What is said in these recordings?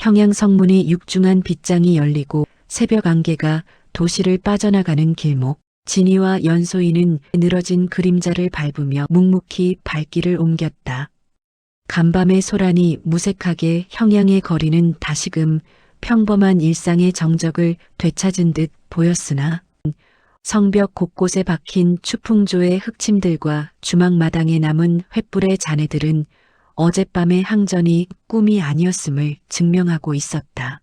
형양성문의 육중한 빗장이 열리고 새벽 안개가 도시를 빠져나가는 길목. 진이와 연소희는 늘어진 그림자를 밟으며 묵묵히 발길을 옮겼다. 간밤의 소란이 무색하게 형양의 거리는 다시금 평범한 일상의 정적을 되찾은 듯 보였으나 성벽 곳곳에 박힌 추풍조의 흙침들과 주막마당에 남은 횃불의 잔해들은 어젯밤의 항전이 꿈이 아니었음을 증명하고 있었다.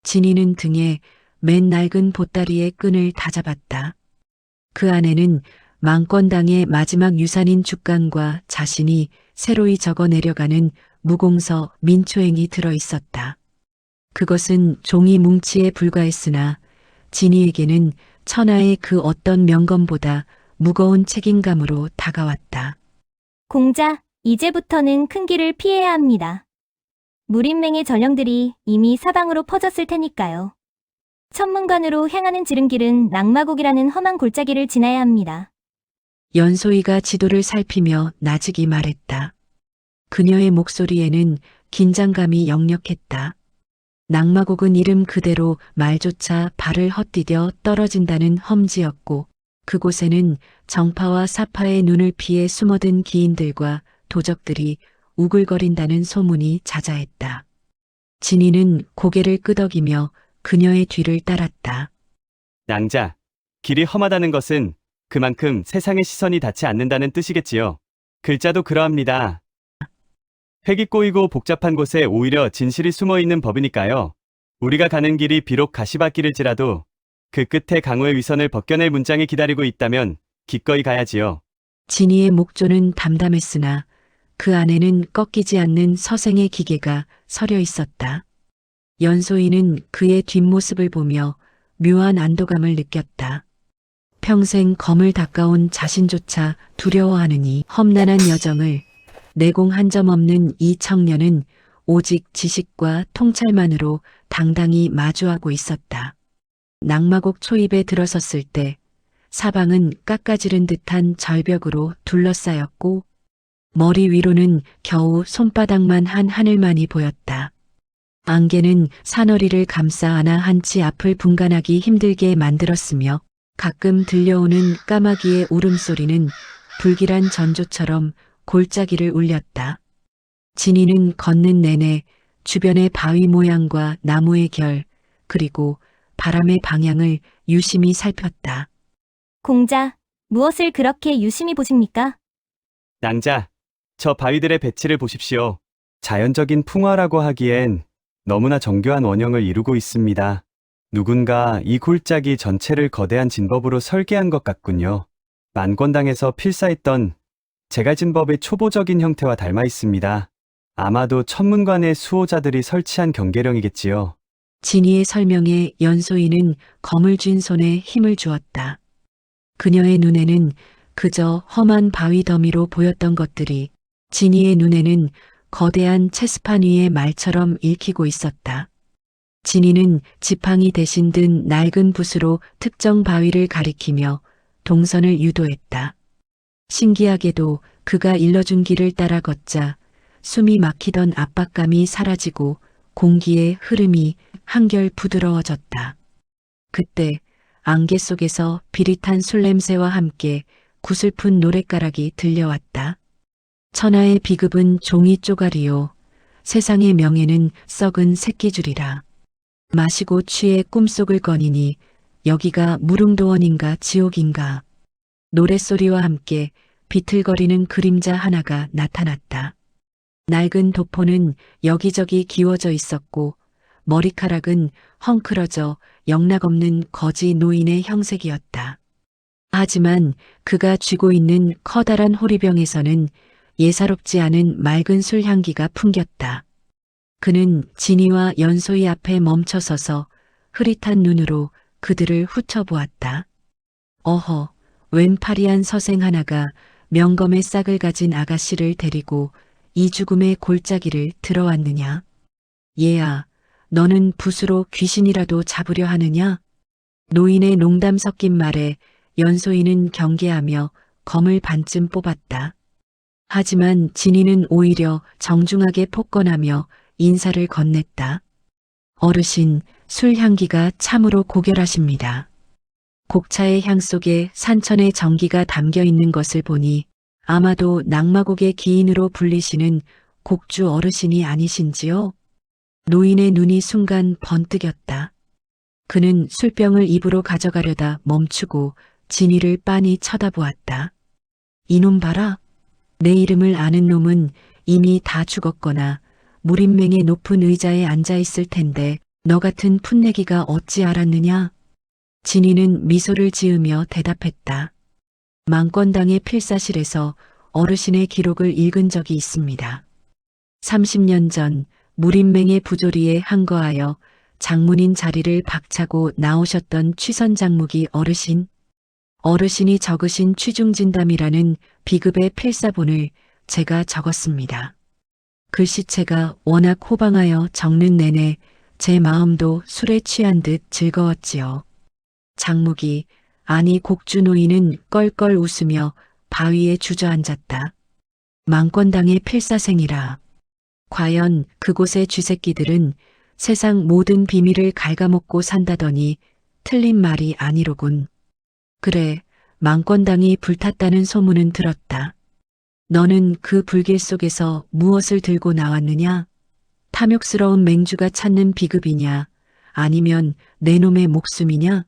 진이는 등에 맨 낡은 보따리의 끈을 다잡았다. 그 안에는 망권당의 마지막 유산인 죽간과 자신이 새로이 적어 내려가는 무공서 민초행이 들어 있었다. 그것은 종이 뭉치에 불과했으나 진이에게는 천하의 그 어떤 명검보다 무거운 책임감으로 다가왔다. 공자, 이제부터는 큰 길을 피해야 합니다. 무린맹의 전령들이 이미 사방으로 퍼졌을 테니까요. 천문관으로 향하는 지름길은 낙마곡이라는 험한 골짜기를 지나야 합니다. 연소희가 지도를 살피며 나직이 말했다. 그녀의 목소리에는 긴장감이 역력했다. 낙마곡은 이름 그대로 말조차 발을 헛디뎌 떨어진다는 험지였고 그곳에는 정파와 사파의 눈을 피해 숨어든 기인들과 도적들이 우글거린다는 소문이 자자했다. 진이는 고개를 끄덕이며 그녀의 뒤를 따랐다. 낭자, 길이 험하다는 것은 그만큼 세상의 시선이 닿지 않는다는 뜻이겠지요. 글자도 그러합니다. 획이 꼬이고 복잡한 곳에 오히려 진실이 숨어있는 법이니까요. 우리가 가는 길이 비록 가시밭길일지라도 그 끝에 강호의 위선을 벗겨낼 문장이 기다리고 있다면 기꺼이 가야지요. 진이의 목조는 담담했으나 그 안에는 꺾이지 않는 서생의 기계가 서려 있었다. 연소희는 그의 뒷모습을 보며 묘한 안도감을 느꼈다. 평생 검을 닦아온 자신조차 두려워하느니 험난한 여정을 내공 한 점 없는 이 청년은 오직 지식과 통찰만으로 당당히 마주하고 있었다. 낙마곡 초입에 들어섰을 때 사방은 깎아지른 듯한 절벽으로 둘러싸였고 머리 위로는 겨우 손바닥만 한 하늘만이 보였다. 안개는 사너리를 감싸 안아 한치 앞을 분간하기 힘들게 만들었으며 가끔 들려오는 까마귀의 울음소리는 불길한 전조처럼 골짜기를 울렸다. 진이는 걷는 내내 주변의 바위 모양과 나무의 결, 그리고 바람의 방향을 유심히 살폈다. 공자, 무엇을 그렇게 유심히 보십니까? 낭자, 저 바위들의 배치를 보십시오. 자연적인 풍화라고 하기엔 너무나 정교한 원형을 이루고 있습니다. 누군가 이 골짜기 전체를 거대한 진법으로 설계한 것 같군요. 만권당에서 필사했던 제갈진법의 초보적인 형태와 닮아 있습니다. 아마도 천문관의 수호자들이 설치한 경계령이겠지요. 진이의 설명에 연소희는 검을 쥔 손에 힘을 주었다. 그녀의 눈에는 그저 험한 바위 더미로 보였던 것들이 진이의 눈에는 거대한 체스판 위의 말처럼 읽히고 있었다. 진이는 지팡이 대신 든 낡은 붓으로 특정 바위를 가리키며 동선을 유도했다. 신기하게도 그가 일러준 길을 따라 걷자 숨이 막히던 압박감이 사라지고 공기의 흐름이 한결 부드러워졌다. 그때 안개 속에서 비릿한 술 냄새와 함께 구슬픈 노랫가락이 들려왔다. 천하의 비급은 종이 쪼가리요. 세상의 명예는 썩은 새끼줄이라. 마시고 취해 꿈속을 거니니 여기가 무릉도원인가 지옥인가. 노랫소리와 함께 비틀거리는 그림자 하나가 나타났다. 낡은 도포는 여기저기 기워져 있었고 머리카락은 헝클어져 영락없는 거지 노인의 형색이었다. 하지만 그가 쥐고 있는 커다란 호리병에서는 예사롭지 않은 맑은 술 향기가 풍겼다. 그는 진이와 연소희 앞에 멈춰서서 흐릿한 눈으로 그들을 훑어보았다. 어허, 웬 파리한 서생 하나가 명검의 싹을 가진 아가씨를 데리고 이 죽음의 골짜기를 들어왔느냐? 얘야, 너는 붓으로 귀신이라도 잡으려 하느냐? 노인의 농담 섞인 말에 연소희는 경계하며 검을 반쯤 뽑았다. 하지만 진이는 오히려 정중하게 폭건하며 인사를 건넸다. 어르신, 술 향기가 참으로 고결하십니다. 곡차의 향 속에 산천의 정기가 담겨 있는 것을 보니 아마도 낙마곡의 기인으로 불리시는 곡주 어르신이 아니신지요? 노인의 눈이 순간 번뜩였다. 그는 술병을 입으로 가져가려다 멈추고 진이를 빤히 쳐다보았다. 이놈 봐라. 내 이름을 아는 놈은 이미 다 죽었거나 무림맹의 높은 의자에 앉아 있을 텐데 너 같은 풋내기가 어찌 알았느냐? 진이는 미소를 지으며 대답했다. 망권당의 필사실에서 어르신의 기록을 읽은 적이 있습니다. 30년 전 무림맹의 부조리에 항거하여 장문인 자리를 박차고 나오셨던 취선장무기 어르신. 어르신이 적으신 취중진담이라는 비급의 필사본을 제가 적었습니다. 글씨체가 워낙 호방하여 적는 내내 제 마음도 술에 취한 듯 즐거웠지요. 장무기, 아니 곡주 노인은 껄껄 웃으며 바위에 주저앉았다. 망권당의 필사생이라. 과연 그곳의 쥐새끼들은 세상 모든 비밀을 갉아먹고 산다더니 틀린 말이 아니로군. 그래, 망권당이 불탔다는 소문은 들었다. 너는 그 불길 속에서 무엇을 들고 나왔느냐? 탐욕스러운 맹주가 찾는 비급이냐? 아니면 내 놈의 목숨이냐?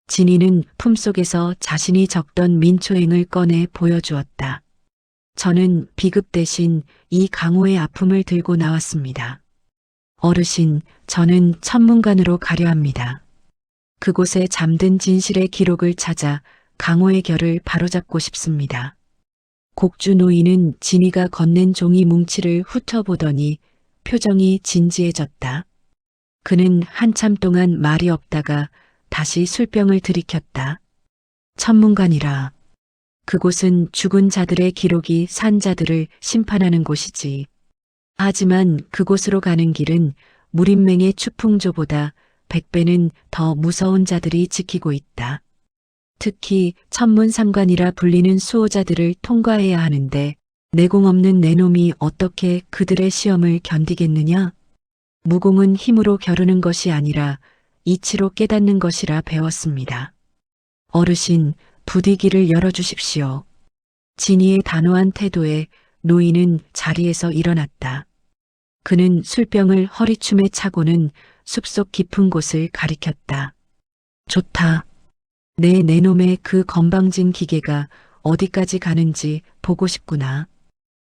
진이는 품속에서 자신이 적던 민초행을 꺼내 보여주었다. 저는 비급 대신 이 강호의 아픔을 들고 나왔습니다. 어르신, 저는 천문관으로 가려 합니다. 그곳에 잠든 진실의 기록을 찾아 강호의 결을 바로잡고 싶습니다. 곡주 노인은 진이가 건넨 종이 뭉치를 훑어보더니 표정이 진지해졌다. 그는 한참 동안 말이 없다가 다시 술병을 들이켰다. 천문관이라. 그곳은 죽은 자들의 기록이 산 자들을 심판하는 곳이지. 하지만 그곳으로 가는 길은 무림맹의 추풍조보다 100배는 더 무서운 자들이 지키고 있다. 특히 천문삼관이라 불리는 수호자들을 통과해야 하는데 내공 없는 내 놈이 어떻게 그들의 시험을 견디겠느냐? 무공은 힘으로 겨루는 것이 아니라 이치로 깨닫는 것이라 배웠습니다. 어르신, 부디 길을 열어주십시오. 진이의 단호한 태도에 노인은 자리에서 일어났다. 그는 술병을 허리춤에 차고는 숲속 깊은 곳을 가리켰다. 좋다. 내 놈의 그 건방진 기계가 어디까지 가는지 보고 싶구나.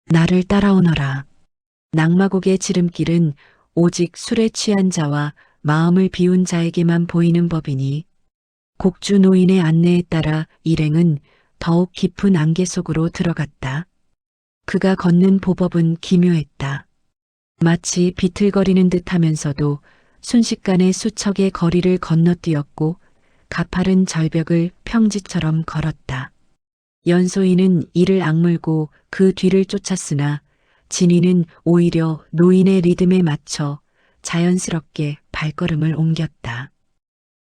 나를 따라오너라. 낙마곡의 지름길은 오직 술에 취한 자와 마음을 비운 자에게만 보이는 법이니 곡주 노인의 안내에 따라 일행은 더욱 깊은 안개 속으로 들어갔다. 그가 걷는 보법은 기묘했다. 마치 비틀거리는 듯 하면서도 순식간에 수척의 거리를 건너뛰었고 가파른 절벽을 평지처럼 걸었다. 연소인은 이를 악물고 그 뒤를 쫓았으나 진이는 오히려 노인의 리듬에 맞춰 자연스럽게 발걸음을 옮겼다.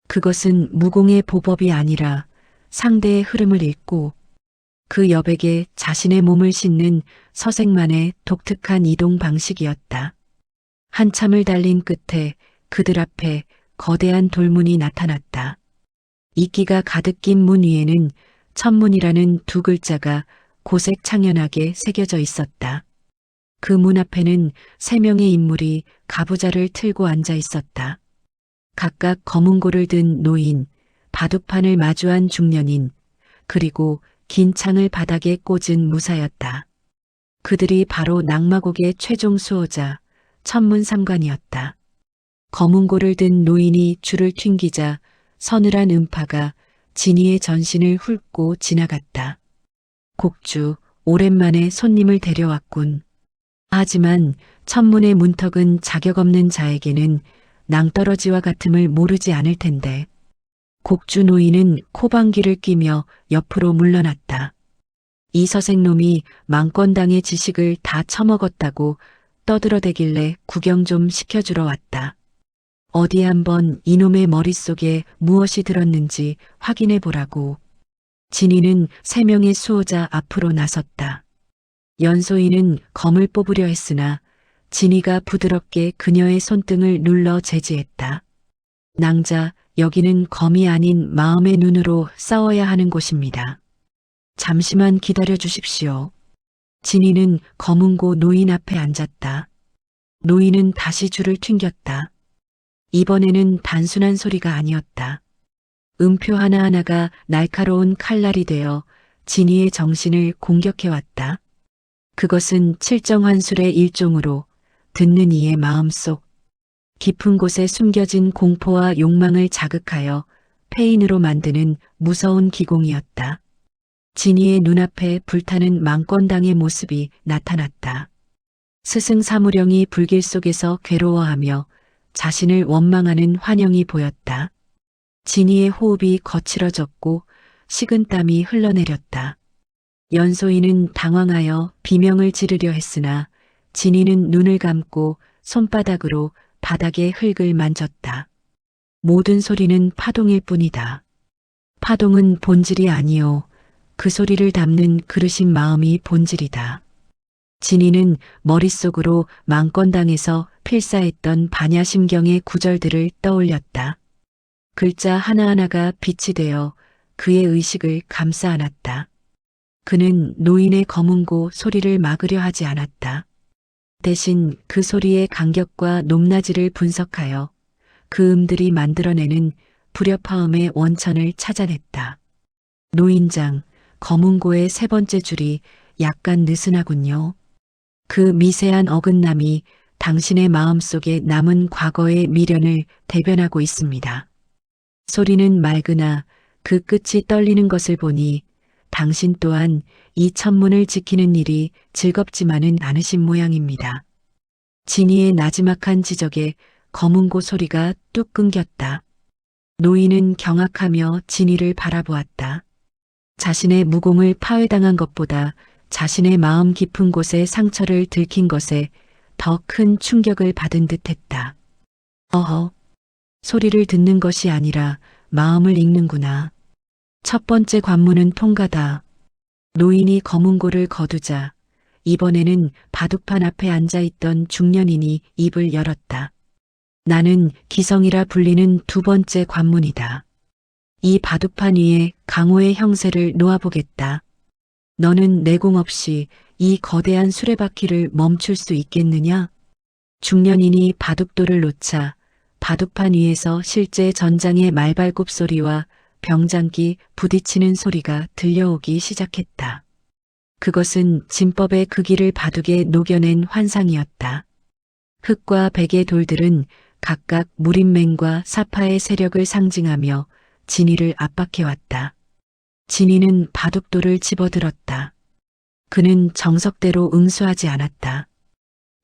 그것은 무공의 보법이 아니라 상대의 흐름을 읽고 그 여백에 자신의 몸을 싣는 서색만의 독특한 이동 방식이었다. 한참을 달린 끝에 그들 앞에 거대한 돌문이 나타났다. 이끼가 가득 낀 문 위에는 천문이라는 두 글자가 고색 창연하게 새겨져 있었다. 그 문 앞에는 3명의 인물이 가부좌를 틀고 앉아 있었다. 각각 검은고를 든 노인, 바둑판을 마주한 중년인, 그리고 긴 창을 바닥에 꽂은 무사였다. 그들이 바로 낙마곡의 최종 수호자, 천문삼관이었다. 검은고를 든 노인이 줄을 튕기자 서늘한 음파가 진이의 전신을 훑고 지나갔다. 곡주, 오랜만에 손님을 데려왔군. 하지만 천문의 문턱은 자격 없는 자에게는 낭떠러지와 같음을 모르지 않을 텐데. 곡주 노인은 코방귀를 뀌며 옆으로 물러났다. 이 서색놈이 망권당의 지식을 다 처먹었다고 떠들어대길래 구경 좀 시켜주러 왔다. 어디 한번 이놈의 머릿속에 무엇이 들었는지 확인해 보라고. 진이는 3명의 수호자 앞으로 나섰다. 연소인은 검을 뽑으려 했으나 진이가 부드럽게 그녀의 손등을 눌러 제지했다. 낭자, 여기는 검이 아닌 마음의 눈으로 싸워야 하는 곳입니다. 잠시만 기다려 주십시오. 진이는 검은고 노인 앞에 앉았다. 노인은 다시 줄을 튕겼다. 이번에는 단순한 소리가 아니었다. 음표 하나하나가 날카로운 칼날이 되어 진이의 정신을 공격해왔다. 그것은 칠정환술의 일종으로 듣는 이의 마음속 깊은 곳에 숨겨진 공포와 욕망을 자극하여 폐인으로 만드는 무서운 기공이었다. 진이의 눈앞에 불타는 망건당의 모습이 나타났다. 스승 사무령이 불길 속에서 괴로워하며 자신을 원망하는 환영이 보였다. 진이의 호흡이 거칠어졌고 식은땀이 흘러내렸다. 연소인은 당황하여 비명을 지르려 했으나 진이는 눈을 감고 손바닥으로 바닥의 흙을 만졌다. 모든 소리는 파동일 뿐이다. 파동은 본질이 아니요. 그 소리를 담는 그릇인 마음이 본질이다. 진이는 머릿속으로 망건당에서 필사했던 반야심경의 구절들을 떠올렸다. 글자 하나하나가 빛이 되어 그의 의식을 감싸 안았다. 그는 노인의 검은고 소리를 막으려 하지 않았다. 대신 그 소리의 간격과 높낮이를 분석하여 그 음들이 만들어내는 불협화음의 원천을 찾아냈다. 노인장, 검은고의 세 번째 줄이 약간 느슨하군요. 그 미세한 어긋남이 당신의 마음속에 남은 과거의 미련을 대변하고 있습니다. 소리는 맑으나 그 끝이 떨리는 것을 보니 당신 또한 이 천문을 지키는 일이 즐겁지만은 않으신 모양입니다. 진이의 나지막한 지적에 검은고 소리가 뚝 끊겼다. 노인은 경악하며 진이를 바라보았다. 자신의 무공을 파회당한 것보다 자신의 마음 깊은 곳에 상처를 들킨 것에 더 큰 충격을 받은 듯했다. 어허, 소리를 듣는 것이 아니라 마음을 읽는구나. 첫 번째 관문은 통과다. 노인이 검은고를 거두자 이번에는 바둑판 앞에 앉아있던 중년인이 입을 열었다. 나는 기성이라 불리는 두 번째 관문이다. 이 바둑판 위에 강호의 형세를 놓아보겠다. 너는 내공 없이 이 거대한 수레바퀴를 멈출 수 있겠느냐? 중년인이 바둑돌을 놓자 바둑판 위에서 실제 전장의 말발굽 소리와 병장기 부딪히는 소리가 들려오기 시작했다. 그것은 진법의 그 길을 바둑에 녹여낸 환상이었다. 흑과 백의 돌들은 각각 무림맹과 사파의 세력을 상징하며 진이를 압박해왔다. 진이는 바둑돌을 집어들었다. 그는 정석대로 응수하지 않았다.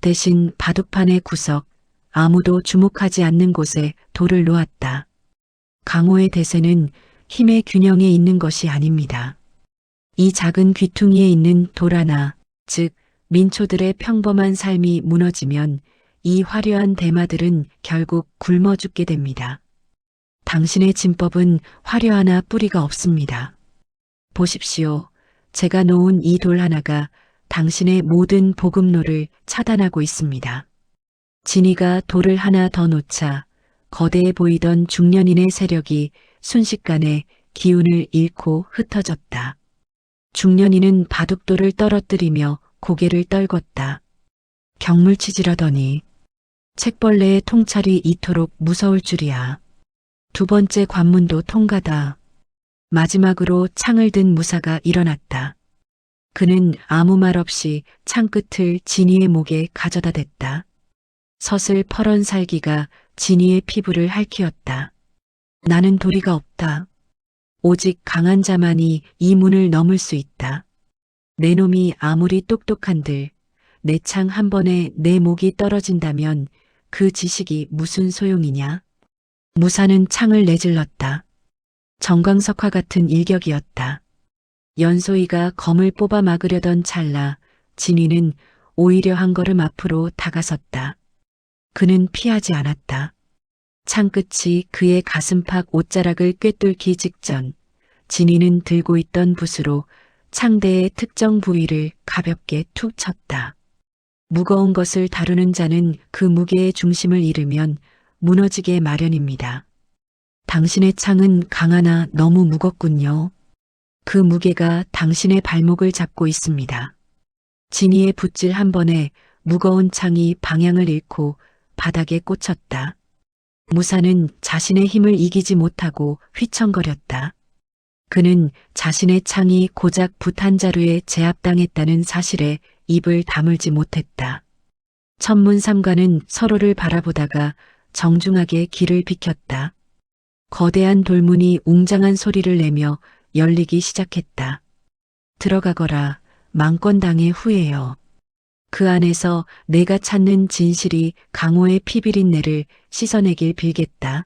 대신 바둑판의 구석, 아무도 주목하지 않는 곳에 돌을 놓았다. 강호의 대세는 힘의 균형에 있는 것이 아닙니다. 이 작은 귀퉁이에 있는 돌 하나, 즉 민초들의 평범한 삶이 무너지면 이 화려한 대마들은 결국 굶어 죽게 됩니다. 당신의 진법은 화려하나 뿌리가 없습니다. 보십시오. 제가 놓은 이 돌 하나가 당신의 모든 복음로를 차단하고 있습니다. 진이가 돌을 하나 더 놓자 거대해 보이던 중년인의 세력이 순식간에 기운을 잃고 흩어졌다. 중년인은 바둑돌을 떨어뜨리며 고개를 떨궜다. 경물치지라더니 책벌레의 통찰이 이토록 무서울 줄이야. 두 번째 관문도 통과다. 마지막으로 창을 든 무사가 일어났다. 그는 아무 말 없이 창끝을 진이의 목에 가져다 댔다. 서슬 퍼런 살기가 진이의 피부를 핥히었다. 나는 도리가 없다. 오직 강한 자만이 이 문을 넘을 수 있다. 내 놈이 아무리 똑똑한들 내 창 한 번에 내 목이 떨어진다면 그 지식이 무슨 소용이냐? 무사는 창을 내질렀다. 정광석화 같은 일격이었다. 연소이가 검을 뽑아 막으려던 찰나 진이는 오히려 한 걸음 앞으로 다가섰다. 그는 피하지 않았다. 창끝이 그의 가슴팍 옷자락을 꿰뚫기 직전 진이는 들고 있던 붓으로 창대의 특정 부위를 가볍게 툭 쳤다. 무거운 것을 다루는 자는 그 무게의 중심을 잃으면 무너지게 마련입니다. 당신의 창은 강하나 너무 무겁군요. 그 무게가 당신의 발목을 잡고 있습니다. 진이의 붓질 한 번에 무거운 창이 방향을 잃고 바닥에 꽂혔다. 무사는 자신의 힘을 이기지 못하고 휘청거렸다. 그는 자신의 창이 고작 붓 한 자루에 제압당했다는 사실에 입을 다물지 못했다. 천문삼가는 서로를 바라보다가 정중하게 길을 비켰다. 거대한 돌문이 웅장한 소리를 내며 열리기 시작했다. 들어가거라, 망건당의 후예여. 그 안에서 내가 찾는 진실이 강호의 피비린내를 씻어내길 빌겠다.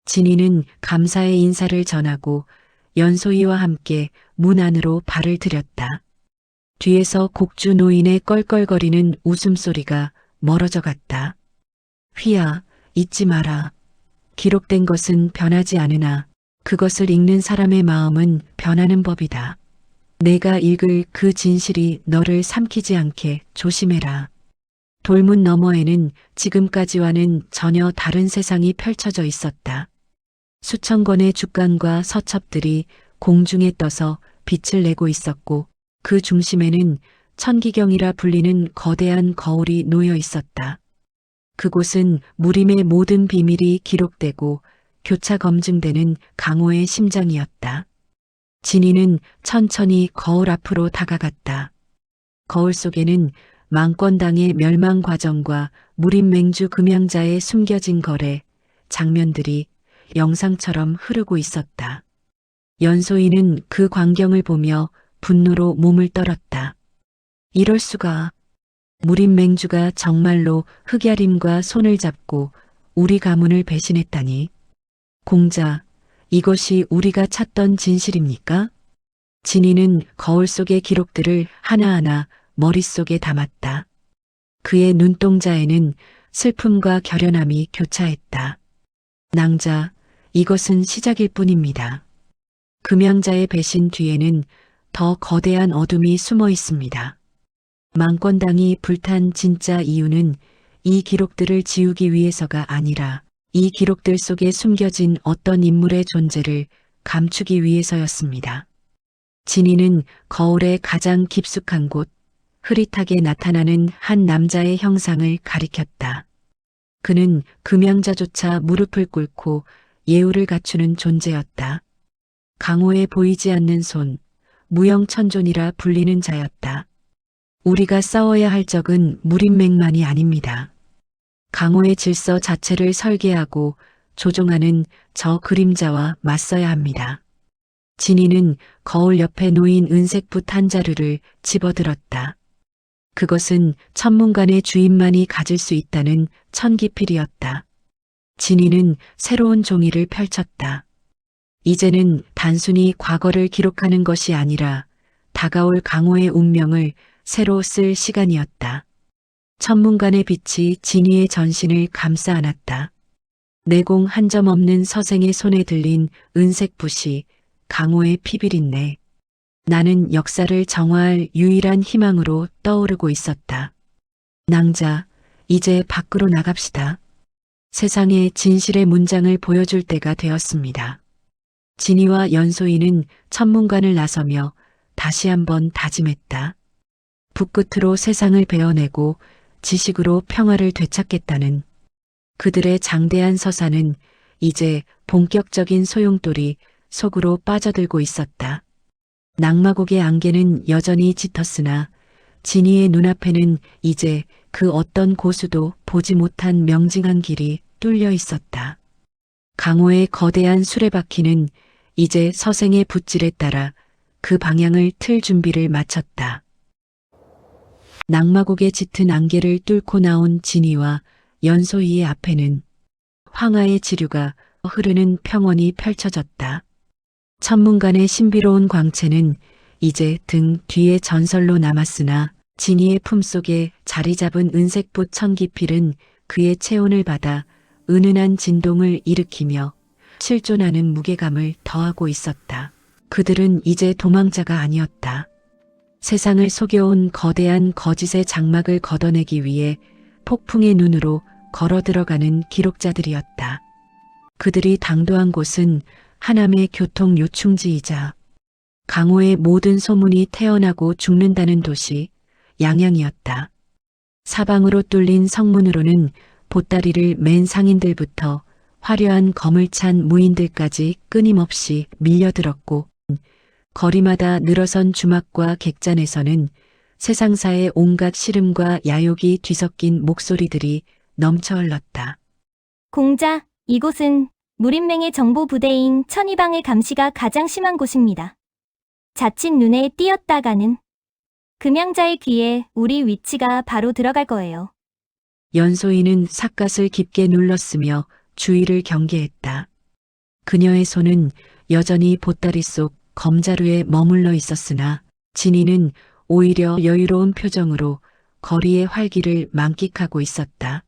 진이는 감사의 인사를 전하고 연소이와 함께 문 안으로 발을 들였다. 뒤에서 곡주 노인의 껄껄거리는 웃음소리가 멀어져 갔다. 휘야, 잊지 마라. 기록된 것은 변하지 않으나 그것을 읽는 사람의 마음은 변하는 법이다. 내가 읽을 그 진실이 너를 삼키지 않게 조심해라. 돌문 너머에는 지금까지와는 전혀 다른 세상이 펼쳐져 있었다. 수천 권의 죽간과 서첩들이 공중에 떠서 빛을 내고 있었고 그 중심에는 천기경이라 불리는 거대한 거울이 놓여 있었다. 그곳은 무림의 모든 비밀이 기록되고 교차 검증되는 강호의 심장이었다. 진이는 천천히 거울 앞으로 다가갔다. 거울 속에는 망건당의 멸망 과정과 무림맹주 금양자의 숨겨진 거래, 장면들이 영상처럼 흐르고 있었다. 연소인은 그 광경을 보며 분노로 몸을 떨었다. 이럴 수가. 무림맹주가 정말로 흑야림과 손을 잡고 우리 가문을 배신했다니. 공자, 이것이 우리가 찾던 진실입니까? 진이는 거울 속의 기록들을 하나하나 머릿속에 담았다. 그의 눈동자에는 슬픔과 결연함이 교차했다. 낭자, 이것은 시작일 뿐입니다. 금양자의 배신 뒤에는 더 거대한 어둠이 숨어 있습니다. 망건당이 불탄 진짜 이유는 이 기록들을 지우기 위해서가 아니라 이 기록들 속에 숨겨진 어떤 인물의 존재를 감추기 위해서였습니다. 진이는 거울의 가장 깊숙한 곳, 흐릿하게 나타나는 한 남자의 형상을 가리켰다. 그는 금양자조차 무릎을 꿇고 예우를 갖추는 존재였다. 강호에 보이지 않는 손, 무형천존이라 불리는 자였다. 우리가 싸워야 할 적은 무림맹만이 아닙니다. 강호의 질서 자체를 설계하고 조종하는 저 그림자와 맞서야 합니다. 진이는 거울 옆에 놓인 은색 붓 한 자루를 집어들었다. 그것은 천문관의 주인만이 가질 수 있다는 천기필이었다. 진이는 새로운 종이를 펼쳤다. 이제는 단순히 과거를 기록하는 것이 아니라 다가올 강호의 운명을 새로 쓸 시간이었다. 천문관의 빛이 진이의 전신을 감싸 안았다. 내공 한 점 없는 서생의 손에 들린 은색 붓이 강호의 피비린내. 나는 역사를 정화할 유일한 희망으로 떠오르고 있었다. 낭자, 이제 밖으로 나갑시다. 세상의 진실의 문장을 보여줄 때가 되었습니다. 진이와 연소인은 천문관을 나서며 다시 한번 다짐했다. 붓끝으로 세상을 베어내고 지식으로 평화를 되찾겠다는 그들의 장대한 서사는 이제 본격적인 소용돌이 속으로 빠져들고 있었다. 낙마곡의 안개는 여전히 짙었으나 진이의 눈앞에는 이제 그 어떤 고수도 보지 못한 명징한 길이 뚫려 있었다. 강호의 거대한 수레바퀴는 이제 서생의 붓질에 따라 그 방향을 틀 준비를 마쳤다. 낙마곡의 짙은 안개를 뚫고 나온 진이와 연소이의 앞에는 황하의 지류가 흐르는 평원이 펼쳐졌다. 천문관의 신비로운 광채는 이제 등 뒤의 전설로 남았으나 진이의 품속에 자리 잡은 은색붓 천기필은 그의 체온을 받아 은은한 진동을 일으키며 실존하는 무게감을 더하고 있었다. 그들은 이제 도망자가 아니었다. 세상을 속여온 거대한 거짓의 장막을 걷어내기 위해 폭풍의 눈으로 걸어 들어가는 기록자들이었다. 그들이 당도한 곳은 하남의 교통 요충지이자 강호의 모든 소문이 태어나고 죽는다는 도시 양양이었다. 사방으로 뚫린 성문으로는 보따리를 맨 상인들부터 화려한 검을 찬 무인들까지 끊임없이 밀려들었고 거리마다 늘어선 주막과 객잔에서는 세상사의 온갖 시름과 야욕이 뒤섞인 목소리들이 넘쳐 흘렀다. 공자, 이곳은 무린맹의 정보부대인 천이방의 감시가 가장 심한 곳입니다. 자칫 눈에 띄었다가는 금양자의 귀에 우리 위치가 바로 들어갈 거예요. 연소인은 삿갓을 깊게 눌렀으며 주의를 경계했다. 그녀의 손은 여전히 보따리 속 검자루에 머물러 있었으나 진이는 오히려 여유로운 표정으로 거리의 활기를 만끽하고 있었다.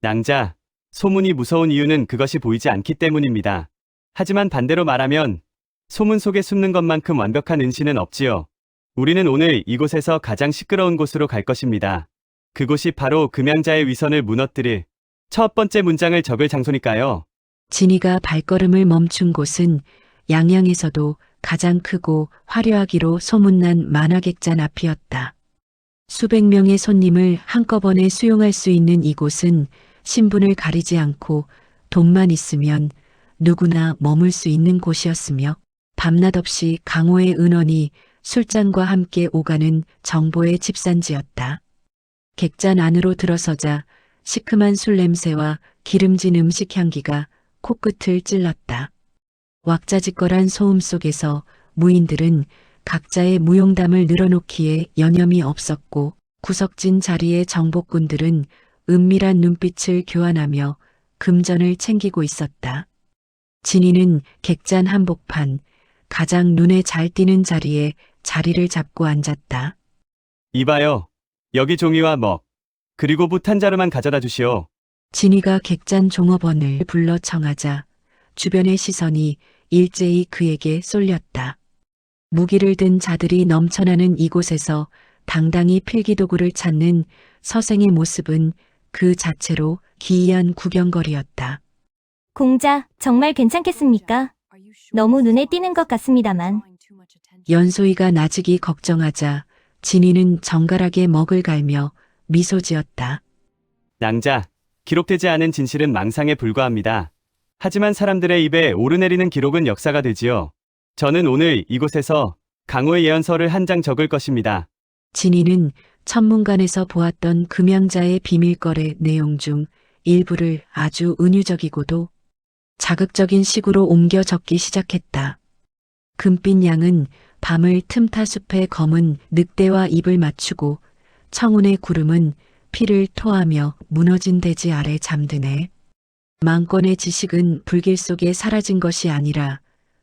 낭자, 소문이 무서운 이유는 그것이 보이지 않기 때문입니다. 하지만 반대로 말하면 소문 속에 숨는 것만큼 완벽한 은신은 없지요. 우리는 오늘 이곳에서 가장 시끄러운 곳으로 갈 것입니다. 그곳이 바로 금양자의 위선을 무너뜨릴 첫 번째 문장을 적을 장소니까요. 진이가 발걸음을 멈춘 곳은 양양에서도 가장 크고 화려하기로 소문난 만화객잔 앞이었다. 수백 명의 손님을 한꺼번에 수용할 수 있는 이곳은 신분을 가리지 않고 돈만 있으면 누구나 머물 수 있는 곳이었으며 밤낮 없이 강호의 은원이 술잔과 함께 오가는 정보의 집산지였다. 객잔 안으로 들어서자 시큼한 술 냄새와 기름진 음식 향기가 코끝을 찔렀다. 왁자지껄한 소음 속에서 무인들은 각자의 무용담을 늘어놓기에 여념이 없었고 구석진 자리의 정복꾼들은 은밀한 눈빛을 교환하며 금전을 챙기고 있었다. 진이는 객잔 한복판 가장 눈에 잘 띄는 자리에 자리를 잡고 앉았다. 이봐요. 여기 종이와 먹, 그리고 붓 한 자루만 가져다 주시오. 진이가 객잔 종업원을 불러 청하자 주변의 시선이 일제히 그에게 쏠렸다. 무기를 든 자들이 넘쳐나는 이곳에서 당당히 필기도구를 찾는 서생의 모습은 그 자체로 기이한 구경거리였다. 공자, 정말 괜찮겠습니까? 너무 눈에 띄는 것 같습니다만. 연소이가 나직이 걱정하자 진이는 정갈하게 먹을 갈며 미소 지었다. 낭자, 기록되지 않은 진실은 망상에 불과합니다. 하지만 사람들의 입에 오르내리는 기록은 역사가 되지요. 저는 오늘 이곳에서 강호의 예언서를 한 장 적을 것입니다. 진이는 천문관에서 보았던 금양자의 비밀거래 내용 중 일부를 아주 은유적이고도 자극적인 식으로 옮겨 적기 시작했다. 금빛 양은 밤을 틈타 숲의 검은 늑대와 입을 맞추고 청운의 구름은 피를 토하며 무너진 대지 아래 잠드네. 만권의 지식은 불길 속에 사라진 것이 아니라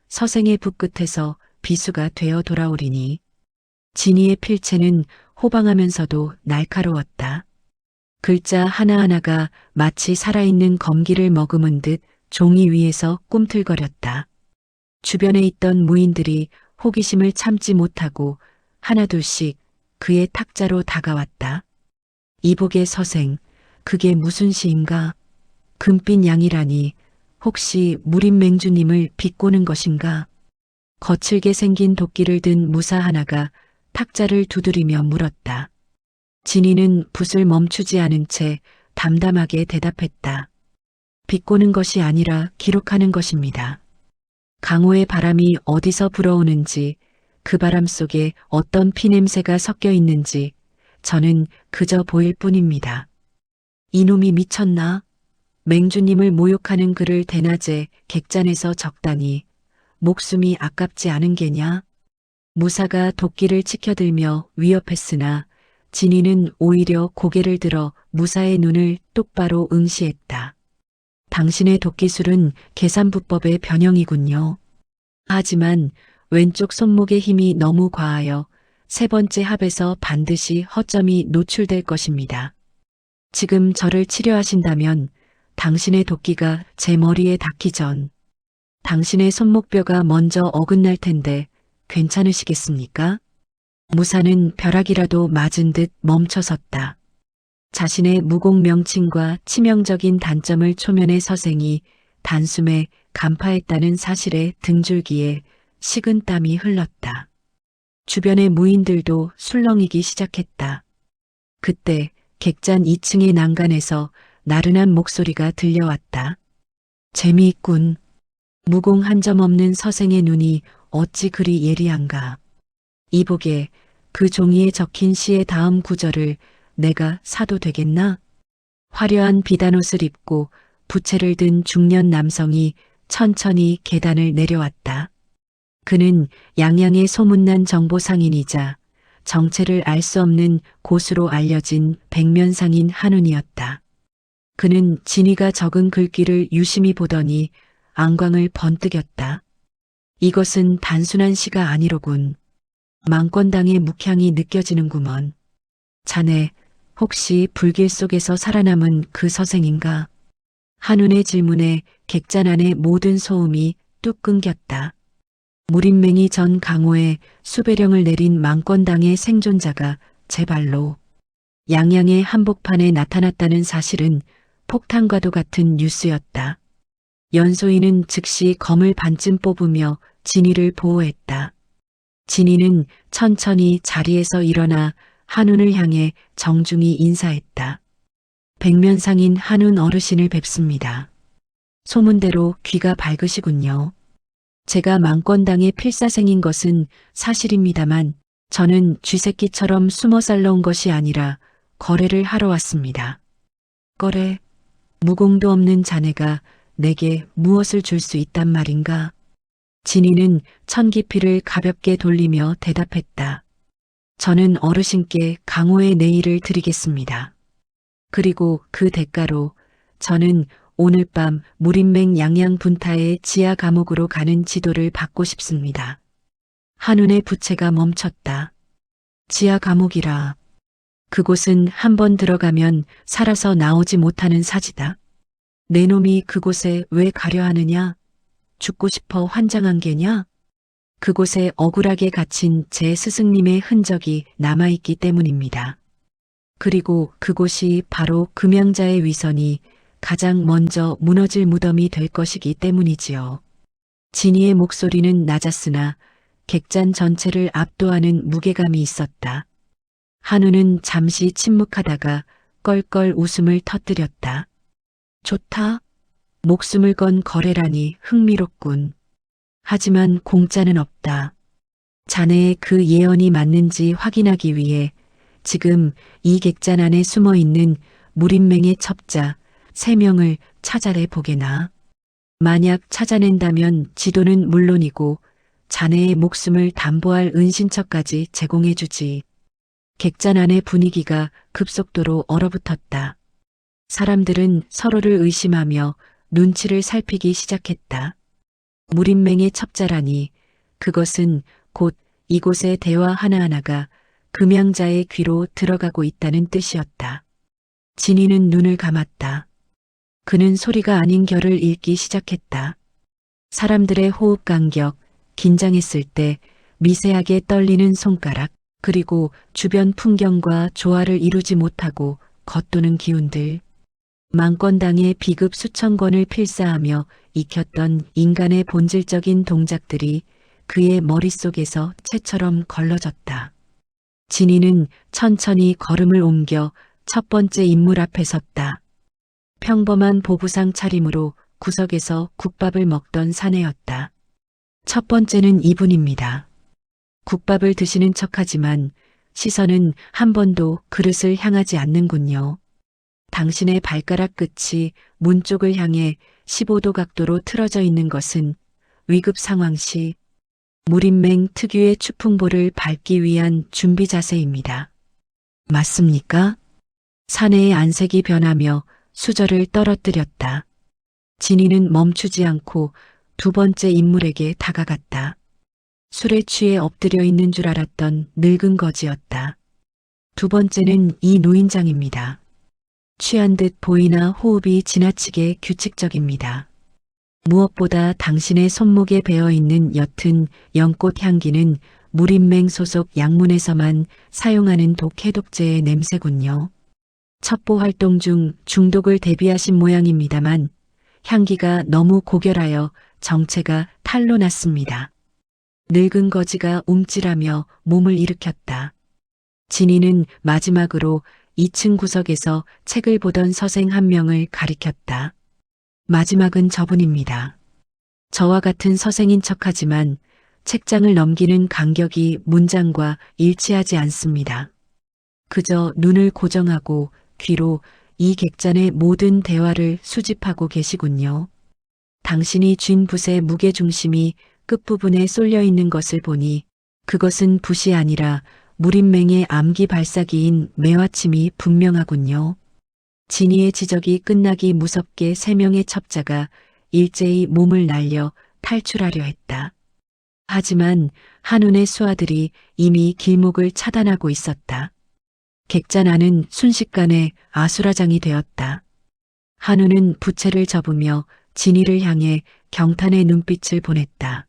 서생의 붓끝에서 비수가 되어 돌아오리니 진이의 필체는 호방하면서도 날카로웠다. 글자 하나하나가 마치 살아있는 검기를 머금은 듯 종이 위에서 꿈틀거렸다. 주변에 있던 무인들이 호기심을 참지 못하고 하나둘씩 그의 탁자로 다가왔다. 이복의 서생, 그게 무슨 시인가? 금빛 양이라니 혹시 무림맹주님을 비꼬는 것인가? 거칠게 생긴 도끼를 든 무사 하나가 탁자를 두드리며 물었다. 진이는 붓을 멈추지 않은 채 담담하게 대답했다. 비꼬는 것이 아니라 기록하는 것입니다. 강호의 바람이 어디서 불어오는지, 그 바람 속에 어떤 피냄새가 섞여 있는지 저는 그저 보일 뿐입니다. 이놈이 미쳤나? 맹주님을 모욕하는 글을 대낮에 객잔에서 적다니 목숨이 아깝지 않은 게냐? 무사가 도끼를 치켜들며 위협했으나 진이는 오히려 고개를 들어 무사의 눈을 똑바로 응시했다. 당신의 도끼술은 계산부법의 변형이군요. 하지만 왼쪽 손목의 힘이 너무 과하여 세 번째 합에서 반드시 허점이 노출될 것입니다. 지금 저를 치료하신다면 당신의 도끼가 제 머리에 닿기 전 당신의 손목뼈가 먼저 어긋날 텐데 괜찮으시겠습니까? 무사는 벼락이라도 맞은 듯 멈춰섰다. 자신의 무공 명칭과 치명적인 단점을 초면에 서생이 단숨에 간파했다는 사실에 등줄기에 식은 땀이 흘렀다. 주변의 무인들도 술렁이기 시작했다. 그때 객잔 2층의 난간에서 나른한 목소리가 들려왔다. 재미있군. 무공 한 점 없는 서생의 눈이 어찌 그리 예리한가. 이보게 그 종이에 적힌 시의 다음 구절을 내가 사도 되겠나? 화려한 비단옷을 입고 부채를 든 중년 남성이 천천히 계단을 내려왔다. 그는 양양의 소문난 정보상인이자 정체를 알 수 없는 고수로 알려진 백면상인 한운이었다. 그는 진이가 적은 글귀를 유심히 보더니 안광을 번뜩였다. 이것은 단순한 시가 아니로군. 망권당의 묵향이 느껴지는구먼. 자네 혹시 불길 속에서 살아남은 그 서생인가? 한운의 질문에 객잔 안의 모든 소음이 뚝 끊겼다. 무림맹이 전 강호에 수배령을 내린 망권당의 생존자가 제 발로 양양의 한복판에 나타났다는 사실은 폭탄과도 같은 뉴스였다. 연소인은 즉시 검을 반쯤 뽑으며 진이를 보호했다. 진이는 천천히 자리에서 일어나 한운을 향해 정중히 인사했다. 백면상인 한운 어르신을 뵙습니다. 소문대로 귀가 밝으시군요. 제가 망권당의 필사생인 것은 사실입니다만 저는 쥐새끼처럼 숨어 살러온 것이 아니라 거래를 하러 왔습니다. 거래? 무공도 없는 자네가 내게 무엇을 줄 수 있단 말인가? 진이는 천기피를 가볍게 돌리며 대답했다. 저는 어르신께 강호의 내일을 드리겠습니다. 그리고 그 대가로 저는 오늘 밤 무림맹 양양 분타의 지하 감옥으로 가는 지도를 받고 싶습니다. 한운의 부채가 멈췄다. 지하 감옥이라. 그곳은 한번 들어가면 살아서 나오지 못하는 사지다. 내 놈이 그곳에 왜 가려 하느냐? 죽고 싶어 환장한 게냐? 그곳에 억울하게 갇힌 제 스승님의 흔적이 남아있기 때문입니다. 그리고 그곳이 바로 금양자의 위선이 가장 먼저 무너질 무덤이 될 것이기 때문이지요. 진이의 목소리는 낮았으나 객잔 전체를 압도하는 무게감이 있었다. 한우는 잠시 침묵하다가 껄껄 웃음을 터뜨렸다. 좋다. 목숨을 건 거래라니 흥미롭군. 하지만 공짜는 없다. 자네의 그 예언이 맞는지 확인하기 위해 지금 이 객잔 안에 숨어 있는 무림맹의 첩자 3명을 찾아내 보게나. 만약 찾아낸다면 지도는 물론이고 자네의 목숨을 담보할 은신처까지 제공해주지. 객잔 안의 분위기가 급속도로 얼어붙었다. 사람들은 서로를 의심하며 눈치를 살피기 시작했다. 무림맹의 첩자라니 그것은 곧 이곳의 대화 하나하나가 금양자의 귀로 들어가고 있다는 뜻이었다. 진이는 눈을 감았다. 그는 소리가 아닌 결을 읽기 시작했다. 사람들의 호흡 간격, 긴장했을 때 미세하게 떨리는 손가락, 그리고 주변 풍경과 조화를 이루지 못하고 겉도는 기운들. 망권당의 비급 수천 권을 필사하며 익혔던 인간의 본질적인 동작들이 그의 머릿속에서 채처럼 걸러졌다. 진이는 천천히 걸음을 옮겨 첫 번째 인물 앞에 섰다. 평범한 보부상 차림으로 구석에서 국밥을 먹던 사내였다. 첫 번째는 이분입니다. 국밥을 드시는 척하지만 시선은 한 번도 그릇을 향하지 않는군요. 당신의 발가락 끝이 문 쪽을 향해 15도 각도로 틀어져 있는 것은 위급 상황 시 무림맹 특유의 추풍보를 밟기 위한 준비 자세입니다. 맞습니까? 사내의 안색이 변하며 수저를 떨어뜨렸다. 진이는 멈추지 않고 두 번째 인물에게 다가갔다. 술에 취해 엎드려 있는 줄 알았던 늙은 거지였다. 두 번째는 이 노인장입니다. 취한 듯 보이나 호흡이 지나치게 규칙적입니다. 무엇보다 당신의 손목에 배어 있는 옅은 연꽃 향기는 무린맹 소속 약문에서만 사용하는 독해독제의 냄새군요. 첩보 활동 중 중독을 대비하신 모양입니다만 향기가 너무 고결하여 정체가 탈로 났습니다. 늙은 거지가 움찔하며 몸을 일으켰다. 진이는 마지막으로 2층 구석에서 책을 보던 서생 한 명을 가리켰다. 마지막은 저분입니다. 저와 같은 서생인 척하지만 책장을 넘기는 간격이 문장과 일치하지 않습니다. 그저 눈을 고정하고 귀로 이 객잔의 모든 대화를 수집하고 계시군요. 당신이 쥔 붓의 무게중심이 끝부분에 쏠려 있는 것을 보니 그것은 붓이 아니라 무린맹의 암기 발사기인 매화침이 분명하군요. 진이의 지적이 끝나기 무섭게 3명의 첩자가 일제히 몸을 날려 탈출하려 했다. 하지만 한운의 수하들이 이미 길목을 차단하고 있었다. 객잔 안은 순식간에 아수라장이 되었다. 한우는 부채를 접으며 진이를 향해 경탄의 눈빛을 보냈다.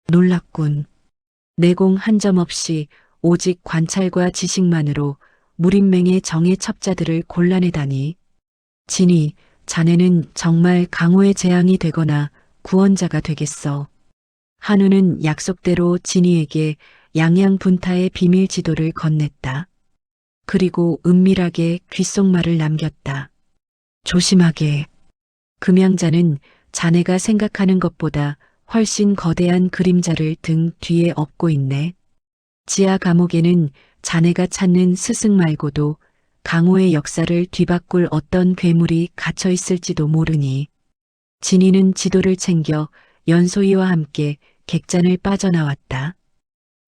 놀랍군. 내공 한 점 없이 오직 관찰과 지식만으로 무린맹의 정예 첩자들을 골라내다니. 진이, 자네는 정말 강호의 재앙이 되거나 구원자가 되겠어. 한우는 약속대로 진이에게 양양분타의 비밀 지도를 건넸다. 그리고 은밀하게 귓속말을 남겼다. 조심하게. 금양자는 자네가 생각하는 것보다 훨씬 거대한 그림자를 등 뒤에 업고 있네. 지하 감옥에는 자네가 찾는 스승 말고도 강호의 역사를 뒤바꿀 어떤 괴물이 갇혀 있을지도 모르니. 진이는 지도를 챙겨 연소이와 함께 객잔을 빠져나왔다.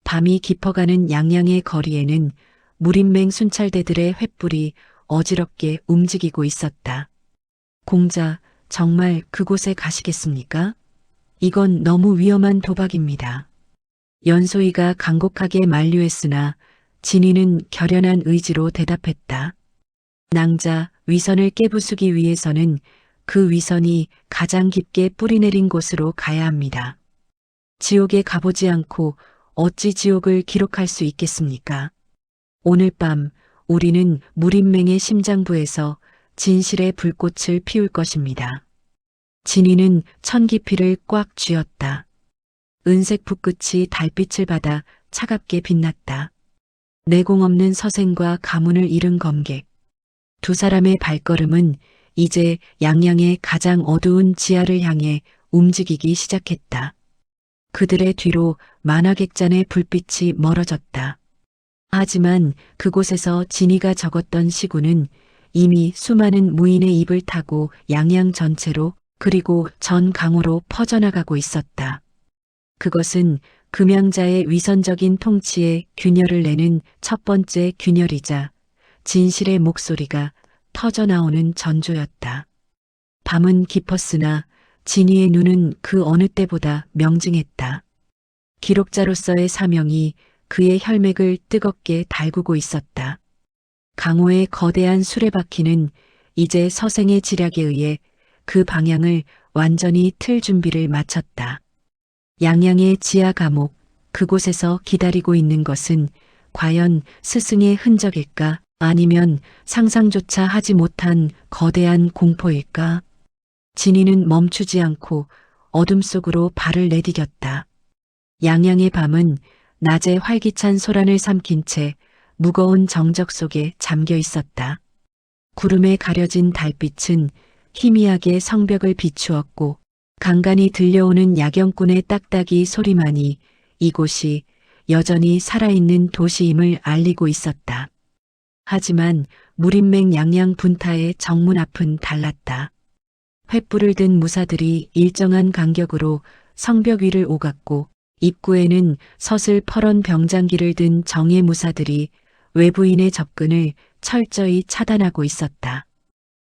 밤이 깊어가는 양양의 거리에는 무린맹 순찰대들의 횃불이 어지럽게 움직이고 있었다. 공자, 정말 그곳에 가시겠습니까? 이건 너무 위험한 도박입니다. 연소이가 간곡하게 만류했으나 진이는 결연한 의지로 대답했다. 낭자, 위선을 깨부수기 위해서는 그 위선이 가장 깊게 뿌리내린 곳으로 가야 합니다. 지옥에 가보지 않고 어찌 지옥을 기록할 수 있겠습니까? 오늘 밤 우리는 무린맹의 심장부에서 진실의 불꽃을 피울 것입니다. 진이는 천기피를 꽉 쥐었다. 은색 붓끝이 달빛을 받아 차갑게 빛났다. 내공 없는 서생과 가문을 잃은 검객. 두 사람의 발걸음은 이제 양양의 가장 어두운 지하를 향해 움직이기 시작했다. 그들의 뒤로 만화객잔의 불빛이 멀어졌다. 하지만 그곳에서 진이가 적었던 시구는 이미 수많은 무인의 입을 타고 양양 전체로 그리고 전 강으로 퍼져나가고 있었다. 그것은 금양자의 위선적인 통치에 균열을 내는 첫 번째 균열이자 진실의 목소리가 터져나오는 전조였다. 밤은 깊었으나 진이의 눈은 그 어느 때보다 명징했다. 기록자로서의 사명이 그의 혈맥을 뜨겁게 달구고 있었다. 강호의 거대한 수레바퀴는 이제 서생의 지략에 의해 그 방향을 완전히 틀 준비를 마쳤다. 양양의 지하 감옥, 그곳에서 기다리고 있는 것은 과연 스승의 흔적일까? 아니면 상상조차 하지 못한 거대한 공포일까? 진이는 멈추지 않고 어둠 속으로 발을 내디뎠다. 양양의 밤은 낮에 활기찬 소란을 삼킨 채 무거운 정적 속에 잠겨 있었다. 구름에 가려진 달빛은 희미하게 성벽을 비추었고 간간히 들려오는 야경꾼의 딱딱이 소리만이 이곳이 여전히 살아있는 도시임을 알리고 있었다. 하지만 무린맹 양양 분타의 정문 앞은 달랐다. 횃불을 든 무사들이 일정한 간격으로 성벽 위를 오갔고 입구에는 서슬 퍼런 병장기를 든 정예 무사들이 외부인의 접근을 철저히 차단하고 있었다.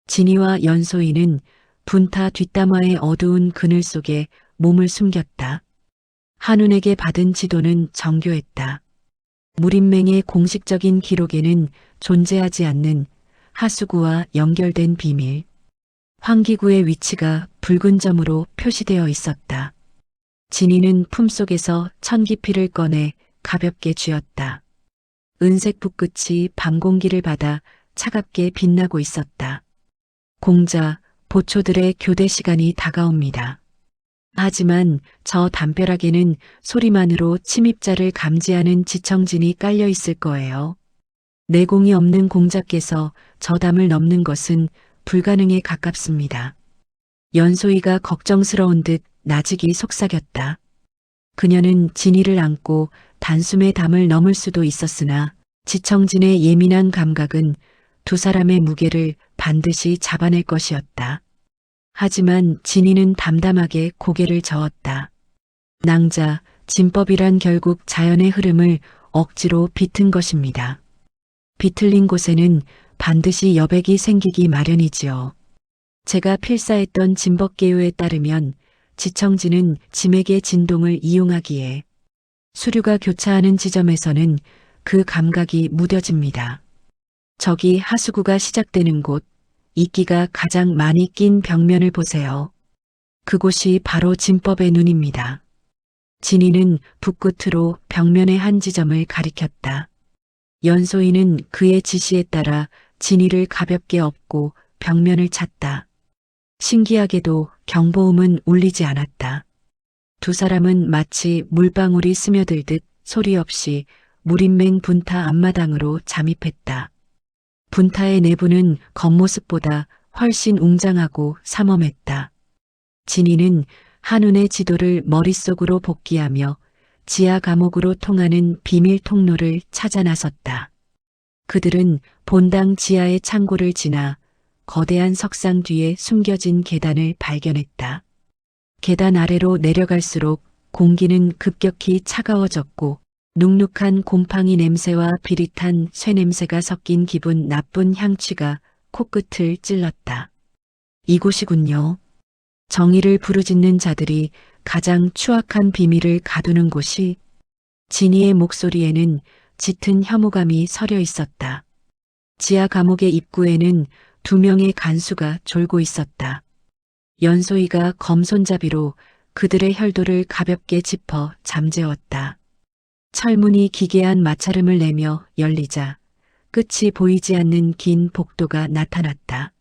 진이와 연소이는 분타 뒷담화의 어두운 그늘 속에 몸을 숨겼다. 한운에게 받은 지도는 정교했다. 무린맹의 공식적인 기록에는 존재하지 않는 하수구와 연결된 비밀. 환기구의 위치가 붉은 점으로 표시되어 있었다. 진이는 품속에서 천기피를 꺼내 가볍게 쥐었다. 은색 붓끝이 밤 공기를 받아 차갑게 빛나고 있었다. 공자, 보초들의 교대 시간이 다가옵니다. 하지만 저 담벼락에는 소리만으로 침입자를 감지하는 지청진이 깔려 있을 거예요. 내공이 없는 공자께서 저 담을 넘는 것은 불가능에 가깝습니다. 연소이가 걱정스러운 듯 나직이 속삭였다. 그녀는 진이를 안고 단숨에 담을 넘을 수도 있었으나 지청진의 예민한 감각은 두 사람의 무게를 반드시 잡아낼 것이었다. 하지만 진이는 담담하게 고개를 저었다. 낭자, 진법이란 결국 자연의 흐름을 억지로 비튼 것입니다. 비틀린 곳에는 반드시 여백이 생기기 마련이지요. 제가 필사했던 진법계요에 따르면 지청진은 짐액의 진동을 이용하기에 수류가 교차하는 지점에서는 그 감각이 무뎌집니다. 저기 하수구가 시작되는 곳, 이끼가 가장 많이 낀 벽면을 보세요. 그곳이 바로 진법의 눈입니다. 진이는 붓끝으로 벽면의 한 지점을 가리켰다. 연소이는 그의 지시에 따라 진이를 가볍게 업고 벽면을 찼다. 신기하게도 경보음은 울리지 않았다. 두 사람은 마치 물방울이 스며들듯 소리 없이 무림맹 분타 앞마당으로 잠입했다. 분타의 내부는 겉모습보다 훨씬 웅장하고 삼엄했다. 진이는 한눈의 지도를 머릿속으로 복기하며 지하 감옥으로 통하는 비밀 통로를 찾아 나섰다. 그들은 본당 지하의 창고를 지나 거대한 석상 뒤에 숨겨진 계단을 발견했다. 계단 아래로 내려갈수록 공기는 급격히 차가워졌고 눅눅한 곰팡이 냄새와 비릿한 쇠 냄새가 섞인 기분 나쁜 향취가 코끝을 찔렀다. 이곳이군요. 정의를 부르짖는 자들이 가장 추악한 비밀을 가두는 곳이. 진이의 목소리에는 짙은 혐오감이 서려 있었다. 지하 감옥의 입구에는 2명의 간수가 졸고 있었다. 연소이가 검손잡이로 그들의 혈도를 가볍게 짚어 잠재웠다. 철문이 기괴한 마찰음을 내며 열리자 끝이 보이지 않는 긴 복도가 나타났다.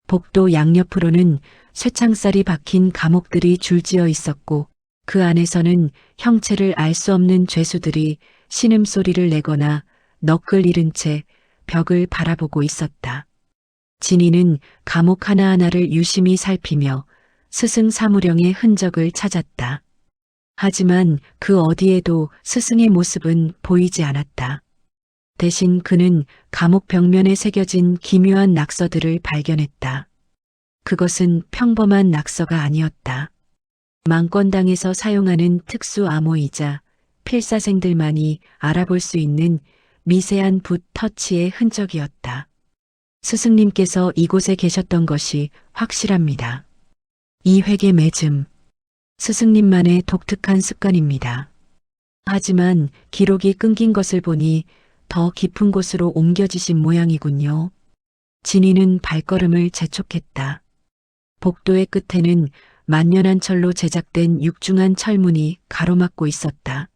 복도 양옆으로는 쇠창살이 박힌 감옥들이 줄지어 있었고 그 안에서는 형체를 알 수 없는 죄수들이 신음소리를 내거나 넋을 잃은 채 벽을 바라보고 있었다. 진이는 감옥 하나하나를 유심히 살피며 스승 사무령의 흔적을 찾았다. 하지만 그 어디에도 스승의 모습은 보이지 않았다. 대신 그는 감옥 벽면에 새겨진 기묘한 낙서들을 발견했다. 그것은 평범한 낙서가 아니었다. 망권당에서 사용하는 특수 암호이자 필사생들만이 알아볼 수 있는 미세한 붓 터치의 흔적이었다. 스승님께서 이곳에 계셨던 것이 확실합니다. 이 획의 맺음, 스승님만의 독특한 습관입니다. 하지만 기록이 끊긴 것을 보니 더 깊은 곳으로 옮겨지신 모양이군요. 진이는 발걸음을 재촉했다. 복도의 끝에는 만년한 철로 제작된 육중한 철문이 가로막고 있었다.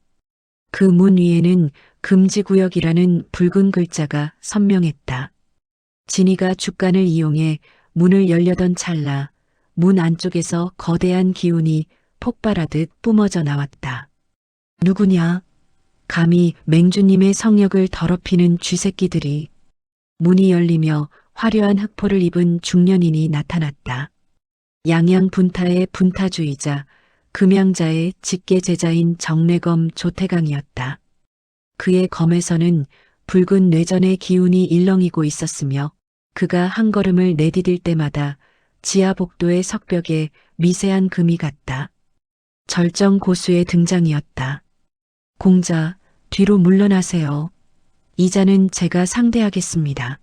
그 문 위에는 금지구역이라는 붉은 글자가 선명했다. 진이가 죽간을 이용해 문을 열려던 찰나 문 안쪽에서 거대한 기운이 폭발하듯 뿜어져 나왔다. 누구냐? 감히 맹주님의 성역을 더럽히는 쥐새끼들이. 문이 열리며 화려한 흑포를 입은 중년인이 나타났다. 양양 분타의 분타주의자, 금양자의 직계 제자인 정례검 조태강이었다. 그의 검에서는 붉은 뇌전의 기운이 일렁이고 있었으며 그가 한 걸음을 내디딜 때마다 지하 복도의 석벽에 미세한 금이 갔다. 절정 고수의 등장이었다. 공자, 뒤로 물러나세요. 이자는 제가 상대하겠습니다.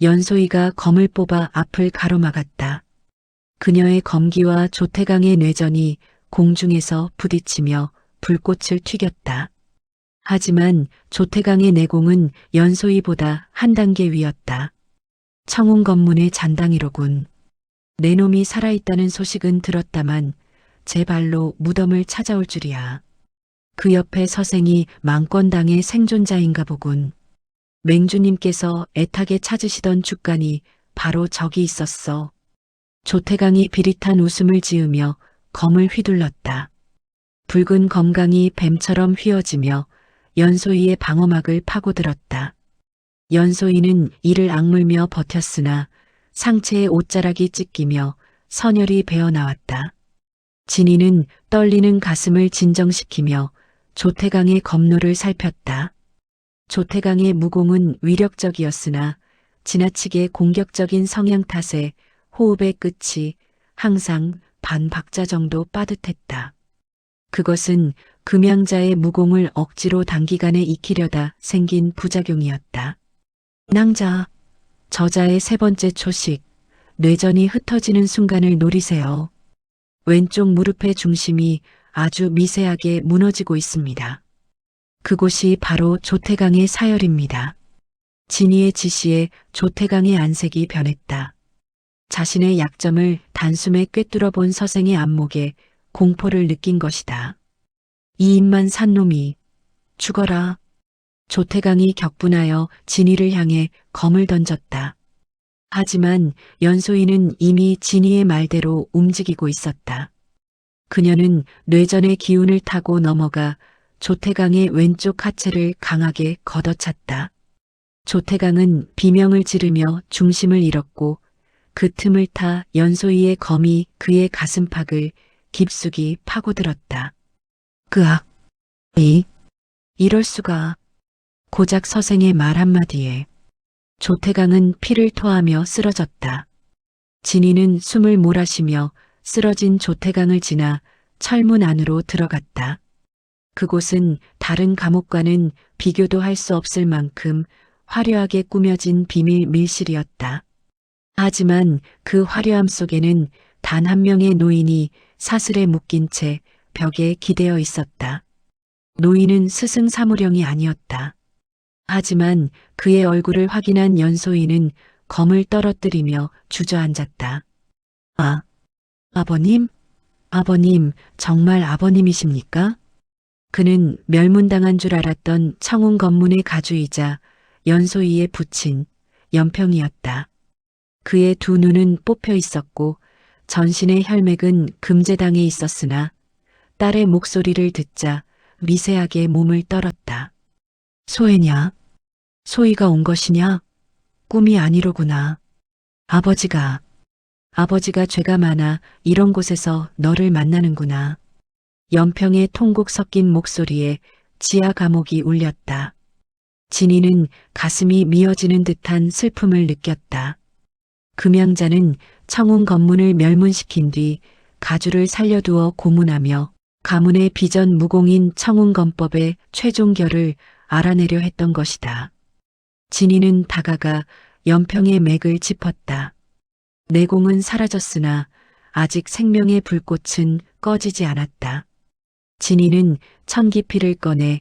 연소이가 검을 뽑아 앞을 가로막았다. 그녀의 검기와 조태강의 뇌전이 공중에서 부딪히며 불꽃을 튀겼다. 하지만 조태강의 내공은 연소이보다 한 단계 위였다. 청운 검문의 잔당이로군. 내 놈이 살아있다는 소식은 들었다만 제 발로 무덤을 찾아올 줄이야. 그 옆에 서생이 망권당의 생존자인가 보군. 맹주님께서 애타게 찾으시던 죽간이 바로 저기 있었어. 조태강이 비릿한 웃음을 지으며 검을 휘둘렀다. 붉은 검강이 뱀처럼 휘어지며 연소이의 방어막을 파고들었다. 연소이는 이를 악물며 버텼으나 상체에 옷자락이 찢기며 선혈이 배어나왔다. 진이는 떨리는 가슴을 진정시키며 조태강의 검노를 살폈다. 조태강의 무공은 위력적이었으나 지나치게 공격적인 성향 탓에 호흡의 끝이 항상 반 박자 정도 빠듯했다. 그것은 금양자의 무공을 억지로 단기간에 익히려다 생긴 부작용이었다. 낭자, 저자의 세 번째 초식, 뇌전이 흩어지는 순간을 노리세요. 왼쪽 무릎의 중심이 아주 미세하게 무너지고 있습니다. 그곳이 바로 조태강의 사열입니다. 진이의 지시에 조태강의 안색이 변했다. 자신의 약점을 단숨에 꿰뚫어 본 서생의 안목에 공포를 느낀 것이다. 이 입만 산 놈이 죽어라. 조태강이 격분하여 진이를 향해 검을 던졌다. 하지만 연소이는 이미 진이의 말대로 움직이고 있었다. 그녀는 뇌전의 기운을 타고 넘어가 조태강의 왼쪽 하체를 강하게 걷어찼다. 조태강은 비명을 지르며 중심을 잃었고 그 틈을 타 연소이의 검이 그의 가슴팍을 깊숙이 파고들었다. 그악! 이럴 수가. 고작 서생의 말 한마디에 조태강은 피를 토하며 쓰러졌다. 진이는 숨을 몰아쉬며 쓰러진 조태강을 지나 철문 안으로 들어갔다. 그곳은 다른 감옥과는 비교도 할 수 없을 만큼 화려하게 꾸며진 비밀 밀실이었다. 하지만 그 화려함 속에는 단 한 명의 노인이 사슬에 묶인 채 벽에 기대어 있었다. 노인은 스승 사무령이 아니었다. 하지만 그의 얼굴을 확인한 연소이는 검을 떨어뜨리며 주저앉았다. 아버님? 아버님, 정말 아버님이십니까? 그는 멸문당한 줄 알았던 청운 검문의 가주이자 연소이의 부친 연평이었다. 그의 두 눈은 뽑혀 있었고 전신의 혈맥은 금제당에 있었으나 딸의 목소리를 듣자 미세하게 몸을 떨었다. 소애냐? 소희가 온 것이냐? 꿈이 아니로구나. 아버지가 죄가 많아 이런 곳에서 너를 만나는구나. 연평의 통곡 섞인 목소리에 지하 감옥이 울렸다. 진이는 가슴이 미어지는 듯한 슬픔을 느꼈다. 금양자는 청운 검문을 멸문시킨 뒤 가주를 살려두어 고문하며 가문의 비전 무공인 청운검법의 최종 결을 알아내려 했던 것이다. 진이는 다가가 연평의 맥을 짚었다. 내공은 사라졌으나 아직 생명의 불꽃은 꺼지지 않았다. 진이는 천기피를 꺼내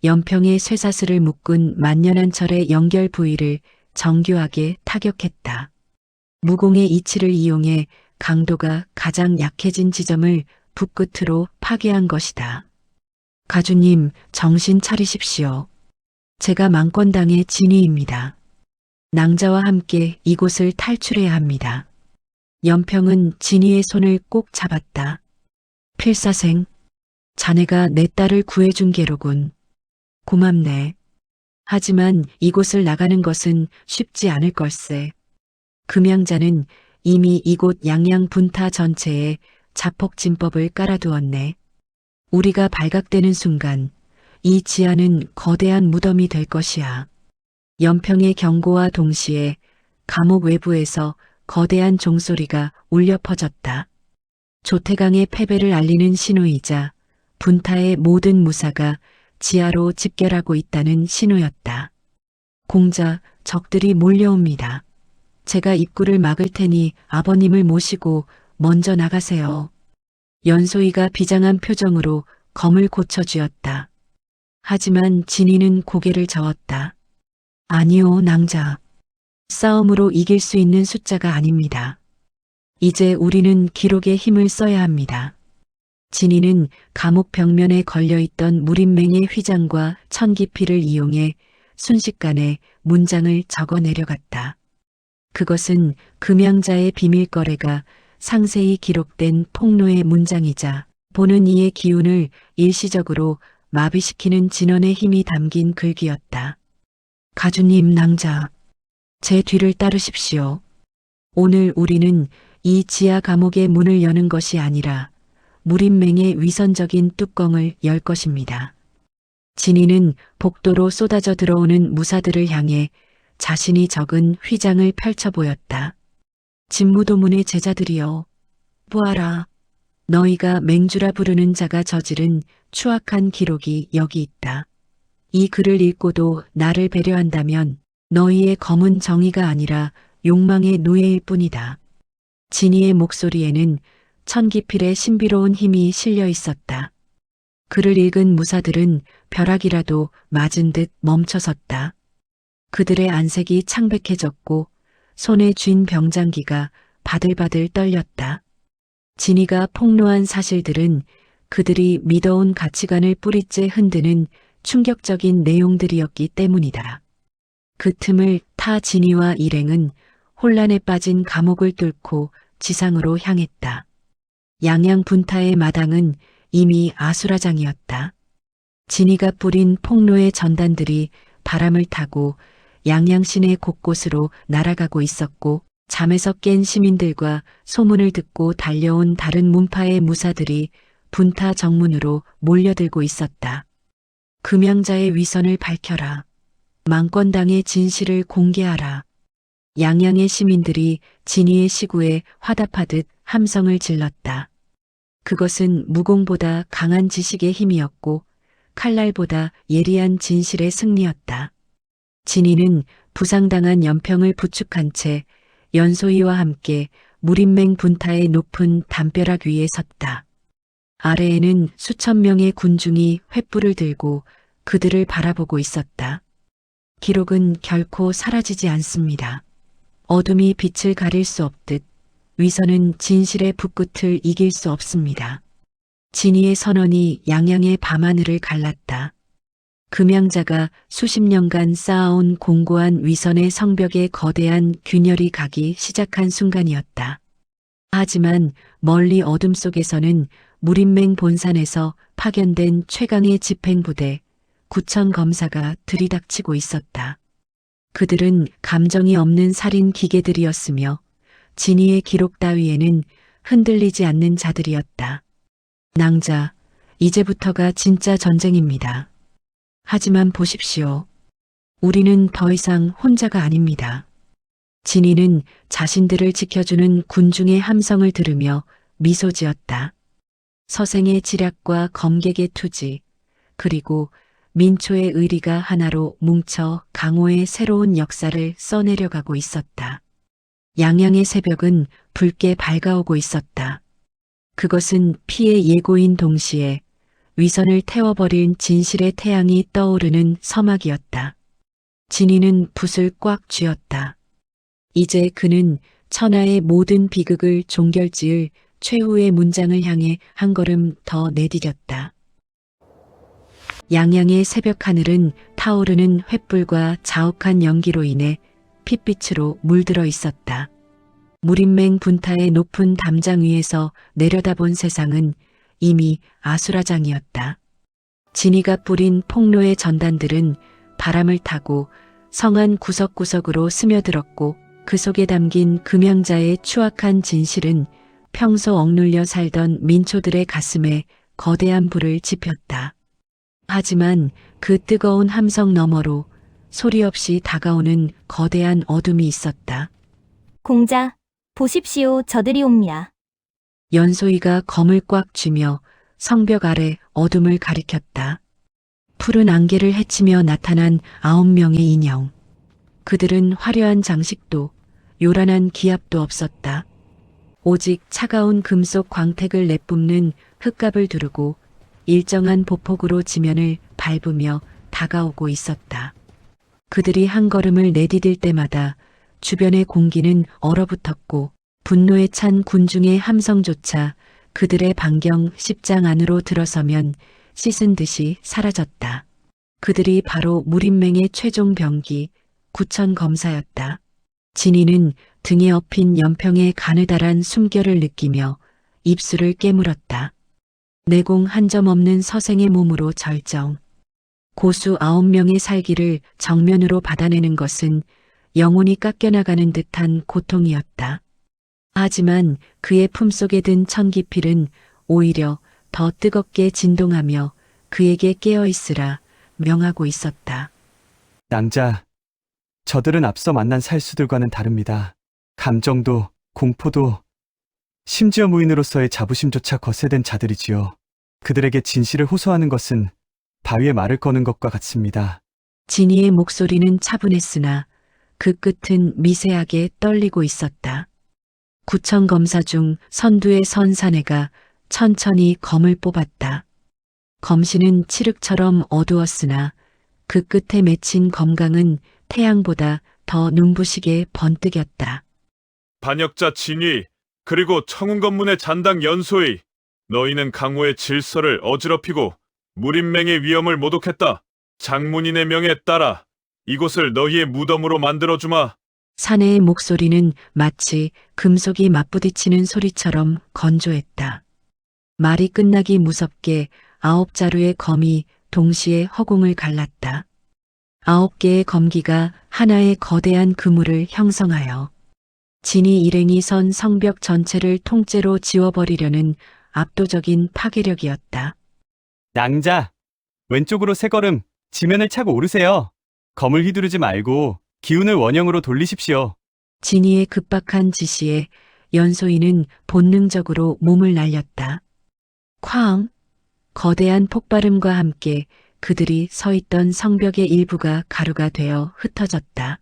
연평의 쇠사슬을 묶은 만년한 철의 연결 부위를 정교하게 타격했다. 무공의 이치를 이용해 강도가 가장 약해진 지점을 붓끝으로 파괴한 것이다. 가주님, 정신 차리십시오. 제가 망권당의 진이입니다. 낭자와 함께 이곳을 탈출해야 합니다. 연평은 진이의 손을 꼭 잡았다. 필사생, 자네가 내 딸을 구해준 게로군. 고맙네. 하지만 이곳을 나가는 것은 쉽지 않을 걸세. 금양자는 이미 이곳 양양 분타 전체에 자폭진법을 깔아두었네. 우리가 발각되는 순간 이 지하는 거대한 무덤이 될 것이야. 연평의 경고와 동시에 감옥 외부에서 거대한 종소리가 울려 퍼졌다. 조태강의 패배를 알리는 신호이자 분타의 모든 무사가 지하로 집결하고 있다는 신호였다. 공자, 적들이 몰려옵니다. 제가 입구를 막을 테니 아버님을 모시고 먼저 나가세요. 연소이가 비장한 표정으로 검을 고쳐주었다. 하지만 진이는 고개를 저었다. 아니요, 낭자. 싸움으로 이길 수 있는 숫자가 아닙니다. 이제 우리는 기록에 힘을 써야 합니다. 진이는 감옥 벽면에 걸려있던 무림맹의 휘장과 천기피를 이용해 순식간에 문장을 적어 내려갔다. 그것은 금양자의 비밀거래가 상세히 기록된 폭로의 문장이자 보는 이의 기운을 일시적으로 마비시키는 진원의 힘이 담긴 글귀였다. 가주님 낭자, 제 뒤를 따르십시오. 오늘 우리는 이 지하 감옥의 문을 여는 것이 아니라 무림맹의 위선적인 뚜껑을 열 것입니다. 진이는 복도로 쏟아져 들어오는 무사들을 향해 자신이 적은 휘장을 펼쳐 보였다. 진무도문의 제자들이여, 보아라. 너희가 맹주라 부르는 자가 저지른 추악한 기록이 여기 있다. 이 글을 읽고도 나를 배려한다면 너희의 검은 정의가 아니라 욕망의 노예일 뿐이다. 진이의 목소리에는 천기필의 신비로운 힘이 실려 있었다. 글을 읽은 무사들은 벼락이라도 맞은 듯 멈춰섰다. 그들의 안색이 창백해졌고 손에 쥔 병장기가 바들바들 떨렸다. 진이가 폭로한 사실들은 그들이 믿어온 가치관을 뿌리째 흔드는 충격적인 내용들이었기 때문이다. 그 틈을 타 진이와 일행은 혼란에 빠진 감옥을 뚫고 지상으로 향했다. 양양 분타의 마당은 이미 아수라장이었다. 진이가 뿌린 폭로의 전단들이 바람을 타고 양양 시내 곳곳으로 날아가고 있었고 잠에서 깬 시민들과 소문을 듣고 달려온 다른 문파의 무사들이 분타 정문으로 몰려들고 있었다. 금양자의 위선을 밝혀라. 망권당의 진실을 공개하라. 양양의 시민들이 진이의 시구에 화답하듯 함성을 질렀다. 그것은 무공보다 강한 지식의 힘이었고 칼날보다 예리한 진실의 승리였다. 진이는 부상당한 연평을 부축한 채 연소이와 함께 무림맹 분타의 높은 담벼락 위에 섰다. 아래에는 수천 명의 군중이 횃불을 들고 그들을 바라보고 있었다. 기록은 결코 사라지지 않습니다. 어둠이 빛을 가릴 수 없듯 위선은 진실의 북끝을 이길 수 없습니다. 진이의 선언이 양양의 밤하늘을 갈랐다. 금양자가 수십 년간 쌓아온 공고한 위선의 성벽에 거대한 균열이 가기 시작한 순간이었다. 하지만 멀리 어둠 속에서는 무림맹 본산에서 파견된 최강의 집행부대, 구천 검사가 들이닥치고 있었다. 그들은 감정이 없는 살인 기계들이었으며 진이의 기록 따위에는 흔들리지 않는 자들이었다. 낭자, 이제부터가 진짜 전쟁입니다. 하지만 보십시오. 우리는 더 이상 혼자가 아닙니다. 진이는 자신들을 지켜주는 군중의 함성을 들으며 미소 지었다. 서생의 지략과 검객의 투지, 그리고 민초의 의리가 하나로 뭉쳐 강호의 새로운 역사를 써내려가고 있었다. 양양의 새벽은 붉게 밝아오고 있었다. 그것은 피의 예고인 동시에 위선을 태워버린 진실의 태양이 떠오르는 서막이었다. 진이는 붓을 꽉 쥐었다. 이제 그는 천하의 모든 비극을 종결지을 최후의 문장을 향해 한 걸음 더 내디뎠다. 양양의 새벽 하늘은 타오르는 횃불과 자욱한 연기로 인해 핏빛으로 물들어 있었다. 무림맹 분타의 높은 담장 위에서 내려다본 세상은 이미 아수라장이었다. 진이가 뿌린 폭로의 전단들은 바람을 타고 성안 구석구석으로 스며들었고 그 속에 담긴 금양자의 추악한 진실은 평소 억눌려 살던 민초들의 가슴에 거대한 불을 지폈다. 하지만 그 뜨거운 함성 너머로 소리 없이 다가오는 거대한 어둠이 있었다. 공자, 보십시오. 저들이 옵니다. 연소이가 검을 꽉 쥐며 성벽 아래 어둠을 가리켰다. 푸른 안개를 헤치며 나타난 9명의 인형. 그들은 화려한 장식도 요란한 기압도 없었다. 오직 차가운 금속 광택을 내뿜는 흙갑을 두르고 일정한 보폭으로 지면을 밟으며 다가오고 있었다. 그들이 한 걸음을 내디딜 때마다 주변의 공기는 얼어붙었고 분노에 찬 군중의 함성조차 그들의 반경 10장 안으로 들어서면 씻은 듯이 사라졌다. 그들이 바로 무림맹의 최종 병기 구천 검사였다. 진이는 등에 엎인 연평의 가느다란 숨결을 느끼며 입술을 깨물었다. 내공 한 점 없는 서생의 몸으로 절정. 고수 9명의 살기를 정면으로 받아내는 것은 영혼이 깎여나가는 듯한 고통이었다. 하지만 그의 품속에 든 천기필은 오히려 더 뜨겁게 진동하며 그에게 깨어있으라 명하고 있었다. 낭자, 저들은 앞서 만난 살수들과는 다릅니다. 감정도, 공포도, 심지어 무인으로서의 자부심조차 거세된 자들이지요. 그들에게 진실을 호소하는 것은 바위에 말을 거는 것과 같습니다. 진이의 목소리는 차분했으나 그 끝은 미세하게 떨리고 있었다. 구천 검사 중 선두에 선 사내가 천천히 검을 뽑았다. 검신은 칠흑처럼 어두웠으나 그 끝에 맺힌 검강은 태양보다 더 눈부시게 번뜩였다. 반역자 진위, 그리고 청운검문의 잔당 연소의, 너희는 강호의 질서를 어지럽히고 무림맹의 위엄을 모독했다. 장문인의 명에 따라 이곳을 너희의 무덤으로 만들어주마. 사내의 목소리는 마치 금속이 맞부딪히는 소리처럼 건조했다. 말이 끝나기 무섭게 9자루의 검이 동시에 허공을 갈랐다. 9개의 검기가 하나의 거대한 그물을 형성하여 진이 일행이 선 성벽 전체를 통째로 지워버리려는 압도적인 파괴력이었다. 낭자, 왼쪽으로 세 걸음, 지면을 차고 오르세요. 검을 휘두르지 말고 기운을 원형으로 돌리십시오. 진이의 급박한 지시에 연소인은 본능적으로 몸을 날렸다. 쾅! 거대한 폭발음과 함께 그들이 서 있던 성벽의 일부가 가루가 되어 흩어졌다.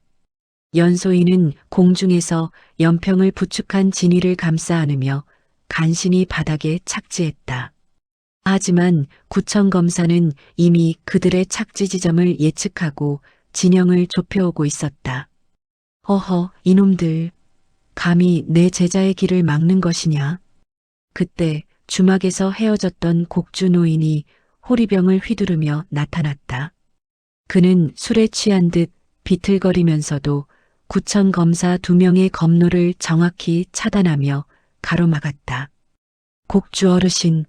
연소인은 공중에서 연평을 부축한 진이를 감싸 안으며 간신히 바닥에 착지했다. 하지만 구천 검사는 이미 그들의 착지 지점을 예측하고 진영을 좁혀오고 있었다. 허허, 이놈들. 감히 내 제자의 길을 막는 것이냐? 그때 주막에서 헤어졌던 곡주 노인이 호리병을 휘두르며 나타났다. 그는 술에 취한 듯 비틀거리면서도 구천 검사 2명의 검노를 정확히 차단하며 가로막았다. 곡주 어르신.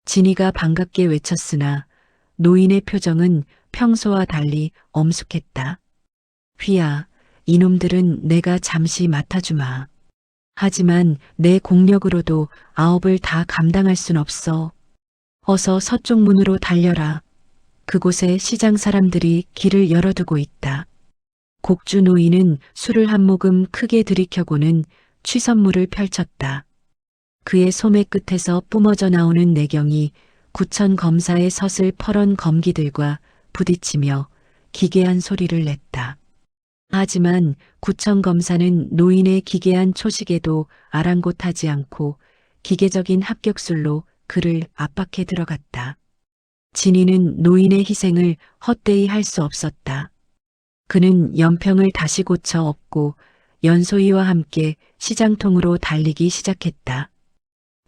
진이가 반갑게 외쳤으나 노인의 표정은 평소와 달리 엄숙했다. 휘야, 이놈들은 내가 잠시 맡아주마. 하지만 내 공력으로도 9을 다 감당할 순 없어. 어서 서쪽 문으로 달려라. 그곳에 시장 사람들이 길을 열어두고 있다. 곡주 노인은 술을 한 모금 크게 들이켜고는 취선물을 펼쳤다. 그의 소매 끝에서 뿜어져 나오는 내경이 구천 검사의 섰을 펄은 검기들과 부딪히며 기괴한 소리를 냈다. 하지만 구천 검사는 노인의 기괴한 초식에도 아랑곳하지 않고 기계적인 합격술로 그를 압박해 들어갔다. 진이는 노인의 희생을 헛되이 할 수 없었다. 그는 연평을 다시 고쳐 엎고 연소이와 함께 시장통으로 달리기 시작했다.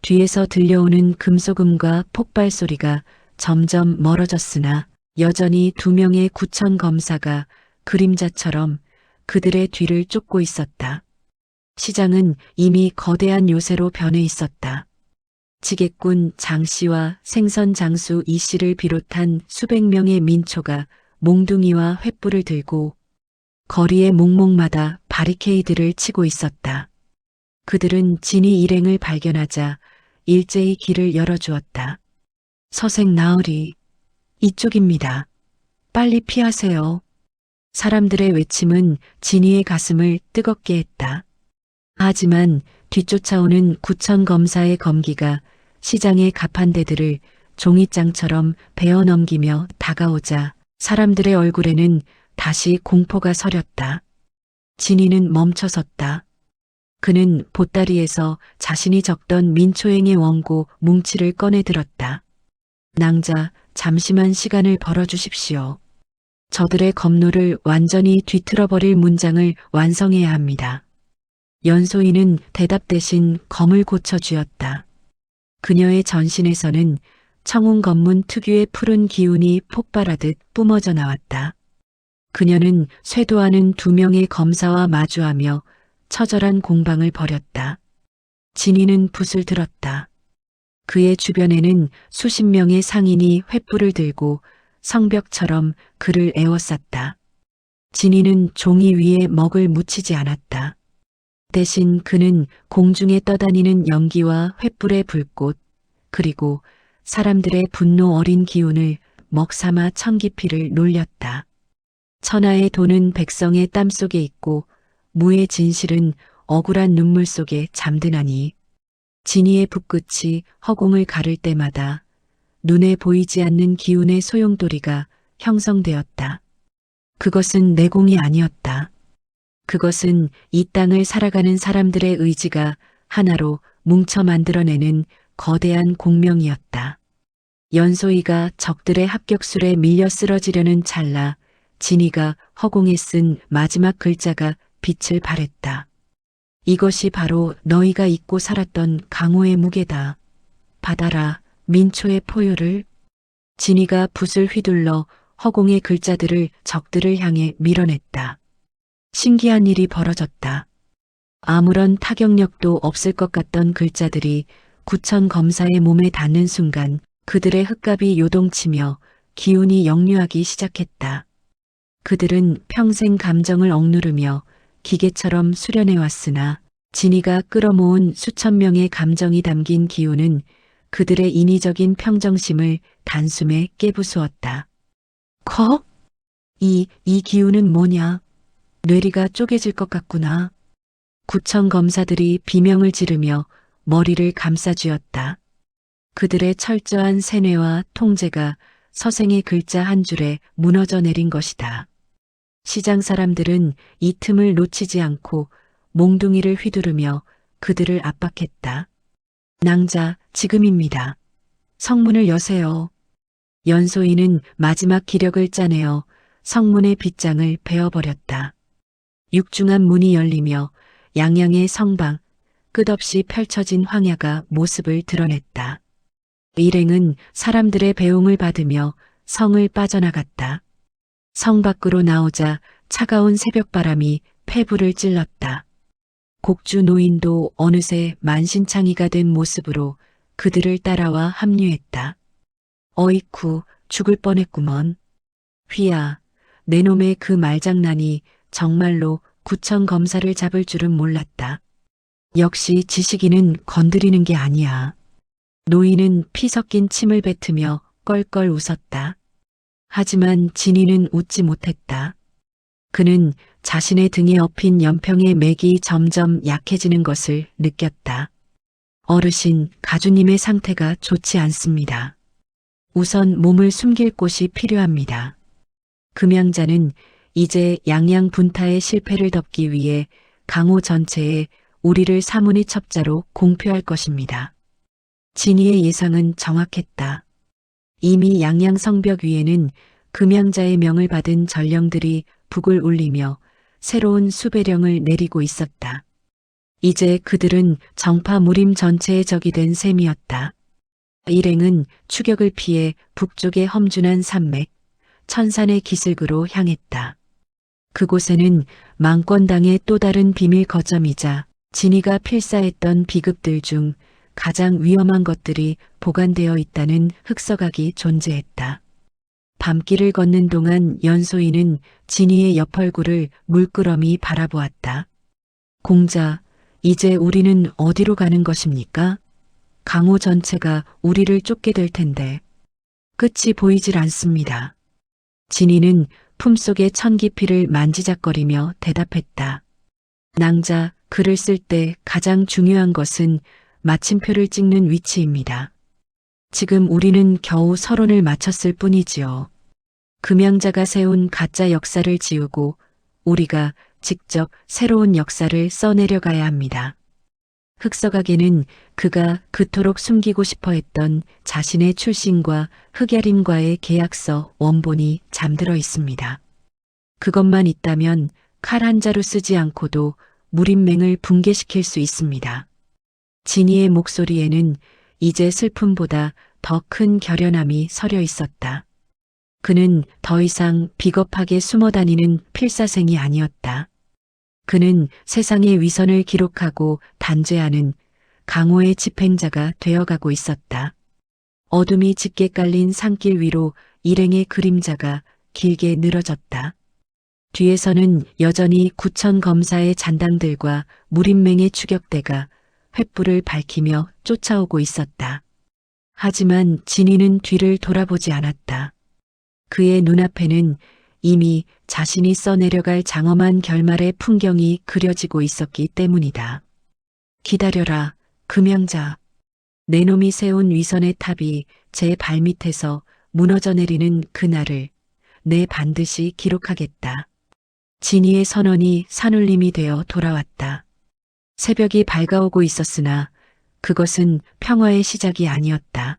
뒤에서 들려오는 금소금과 폭발 소리가 점점 멀어졌으나 여전히 2명의 구천 검사가 그림자처럼 그들의 뒤를 쫓고 있었다. 시장은 이미 거대한 요새로 변해 있었다. 지객꾼 장씨와 생선 장수 이씨를 비롯한 수백 명의 민초가 몽둥이와 횃불을 들고 거리의 목목마다 바리케이드를 치고 있었다. 그들은 진이 일행을 발견하자 일제히 길을 열어주었다. 서생 나으리, 이쪽입니다. 빨리 피하세요. 사람들의 외침은 진이의 가슴을 뜨겁게 했다. 하지만 뒤쫓아오는 구천 검사의 검기가 시장의 가판대들을 종이장처럼 베어 넘기며 다가오자 사람들의 얼굴에는 다시 공포가 서렸다. 진이는 멈춰섰다. 그는 보따리에서 자신이 적던 민초행의 원고 뭉치를 꺼내 들었다. 낭자, 잠시만 시간을 벌어주십시오. 저들의 검노를 완전히 뒤틀어버릴 문장을 완성해야 합니다. 연소인은 대답 대신 검을 고쳐 쥐었다. 그녀의 전신에서는 청운 검문 특유의 푸른 기운이 폭발하듯 뿜어져 나왔다. 그녀는 쇄도하는 두 명의 검사와 마주하며 처절한 공방을 벌였다. 진이는 붓을 들었다. 그의 주변에는 수십 명의 상인이 횃불을 들고 성벽처럼 그를 에워쌌다. 진이는 종이 위에 먹을 묻히지 않았다. 대신 그는 공중에 떠다니는 연기와 횃불의 불꽃, 그리고 사람들의 분노 어린 기운을 먹삼아 천기피를 놀렸다. 천하의 돈은 백성의 땀 속에 있고 무의 진실은 억울한 눈물 속에 잠드나니 진이의 붓끝이 허공을 가를 때마다 눈에 보이지 않는 기운의 소용돌이가 형성되었다. 그것은 내공이 아니었다. 그것은 이 땅을 살아가는 사람들의 의지가 하나로 뭉쳐 만들어내는 거대한 공명이었다. 연소이가 적들의 합격술에 밀려 쓰러지려는 찰나 진이가 허공에 쓴 마지막 글자가 빛을 발했다. 이것이 바로 너희가 잊고 살았던 강호의 무게다. 받아라, 민초의 포효를. 진이가 붓을 휘둘러 허공의 글자들을 적들을 향해 밀어냈다. 신기한 일이 벌어졌다. 아무런 타격력도 없을 것 같던 글자들이 구천 검사의 몸에 닿는 순간 그들의 흙갑이 요동치며 기운이 역류하기 시작했다. 그들은 평생 감정을 억누르며 기계처럼 수련해왔으나 진이가 끌어모은 수천 명의 감정이 담긴 기운은 그들의 인위적인 평정심을 단숨에 깨부수었다. 컥? 이 기운은 뭐냐? 뇌리가 쪼개질 것 같구나. 구천 검사들이 비명을 지르며 머리를 감싸쥐었다. 그들의 철저한 세뇌와 통제가 서생의 글자 한 줄에 무너져 내린 것이다. 시장 사람들은 이 틈을 놓치지 않고 몽둥이를 휘두르며 그들을 압박했다. 낭자, 지금입니다. 성문을 여세요. 연소인은 마지막 기력을 짜내어 성문의 빗장을 베어버렸다. 육중한 문이 열리며 양양의 성방, 끝없이 펼쳐진 황야가 모습을 드러냈다. 일행은 사람들의 배웅을 받으며 성을 빠져나갔다. 성 밖으로 나오자 차가운 새벽바람이 폐부를 찔렀다. 곡주 노인도 어느새 만신창이가 된 모습으로 그들을 따라와 합류했다. 어이쿠, 죽을 뻔했구먼. 휘야, 내 놈의 그 말장난이 정말로 구천 검사를 잡을 줄은 몰랐다. 역시 지식인은 건드리는 게 아니야. 노인은 피 섞인 침을 뱉으며 껄껄 웃었다. 하지만 진이는 웃지 못했다. 그는 자신의 등에 엎인 연평의 맥이 점점 약해지는 것을 느꼈다. 어르신, 가주님의 상태가 좋지 않습니다. 우선 몸을 숨길 곳이 필요합니다. 금양자는 이제 양양 분타의 실패를 덮기 위해 강호 전체에 우리를 사문의 첩자로 공표할 것입니다. 진이의 예상은 정확했다. 이미 양양 성벽 위에는 금양자의 명을 받은 전령들이 북을 울리며 새로운 수배령을 내리고 있었다. 이제 그들은 정파 무림 전체의 적이 된 셈이었다. 일행은 추격을 피해 북쪽의 험준한 산맥, 천산의 기슭으로 향했다. 그곳에는 망권당의 또 다른 비밀 거점이자 진이가 필사했던 비급들 중 가장 위험한 것들이 보관되어 있다는 흑서각이 존재했다. 밤길을 걷는 동안 연소인은 진이의 옆 얼굴을 물끄러미 바라보았다. 공자, 이제 우리는 어디로 가는 것입니까? 강호 전체가 우리를 쫓게 될 텐데 끝이 보이질 않습니다. 진이는 품속의 천기피를 만지작거리며 대답했다. 낭자, 글을 쓸 때 가장 중요한 것은 마침표를 찍는 위치입니다. 지금 우리는 겨우 서론을 마쳤을 뿐이지요. 금양자가 세운 가짜 역사를 지우고 우리가 직접 새로운 역사를 써내려가야 합니다. 흑서각에는 그가 그토록 숨기고 싶어 했던 자신의 출신과 흑야림과의 계약서 원본이 잠들어 있습니다. 그것만 있다면 칼 한 자루 쓰지 않고도 무림맹을 붕괴시킬 수 있습니다. 진이의 목소리에는 이제 슬픔보다 더 큰 결연함이 서려 있었다. 그는 더 이상 비겁하게 숨어 다니는 필사생이 아니었다. 그는 세상의 위선을 기록하고 단죄하는 강호의 집행자가 되어가고 있었다. 어둠이 짙게 깔린 산길 위로 일행의 그림자가 길게 늘어졌다. 뒤에서는 여전히 구천 검사의 잔당들과 무린맹의 추격대가 횃불을 밝히며 쫓아오고 있었다. 하지만 진이는 뒤를 돌아보지 않았다. 그의 눈앞에는 이미 자신이 써내려갈 장엄한 결말의 풍경이 그려지고 있었기 때문이다. 기다려라, 금양자. 내 놈이 세운 위선의 탑이 제 발밑에서 무너져 내리는 그날을 내 반드시 기록하겠다. 진이의 선언이 산울림이 되어 돌아왔다. 새벽이 밝아오고 있었으나 그것은 평화의 시작이 아니었다.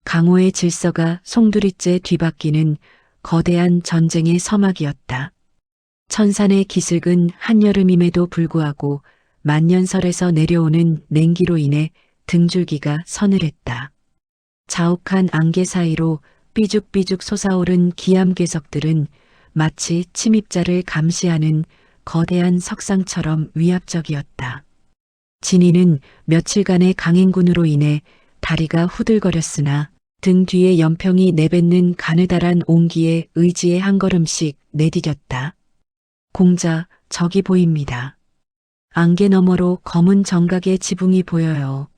강호의 질서가 송두리째 뒤바뀌는 거대한 전쟁의 서막이었다. 천산의 기슭은 한여름임에도 불구하고 만년설에서 내려오는 냉기로 인해 등줄기가 서늘했다. 자욱한 안개 사이로 삐죽삐죽 솟아오른 기암괴석들은 마치 침입자를 감시하는 거대한 석상처럼 위압적이었다. 진이는 며칠간의 강행군으로 인해 다리가 후들거렸으나 등 뒤에 연평이 내뱉는 가느다란 온기에 의지에 한 걸음씩 내디뎠다. 공자, 저기 보입니다. 안개 너머로 검은 정각의 지붕이 보여요.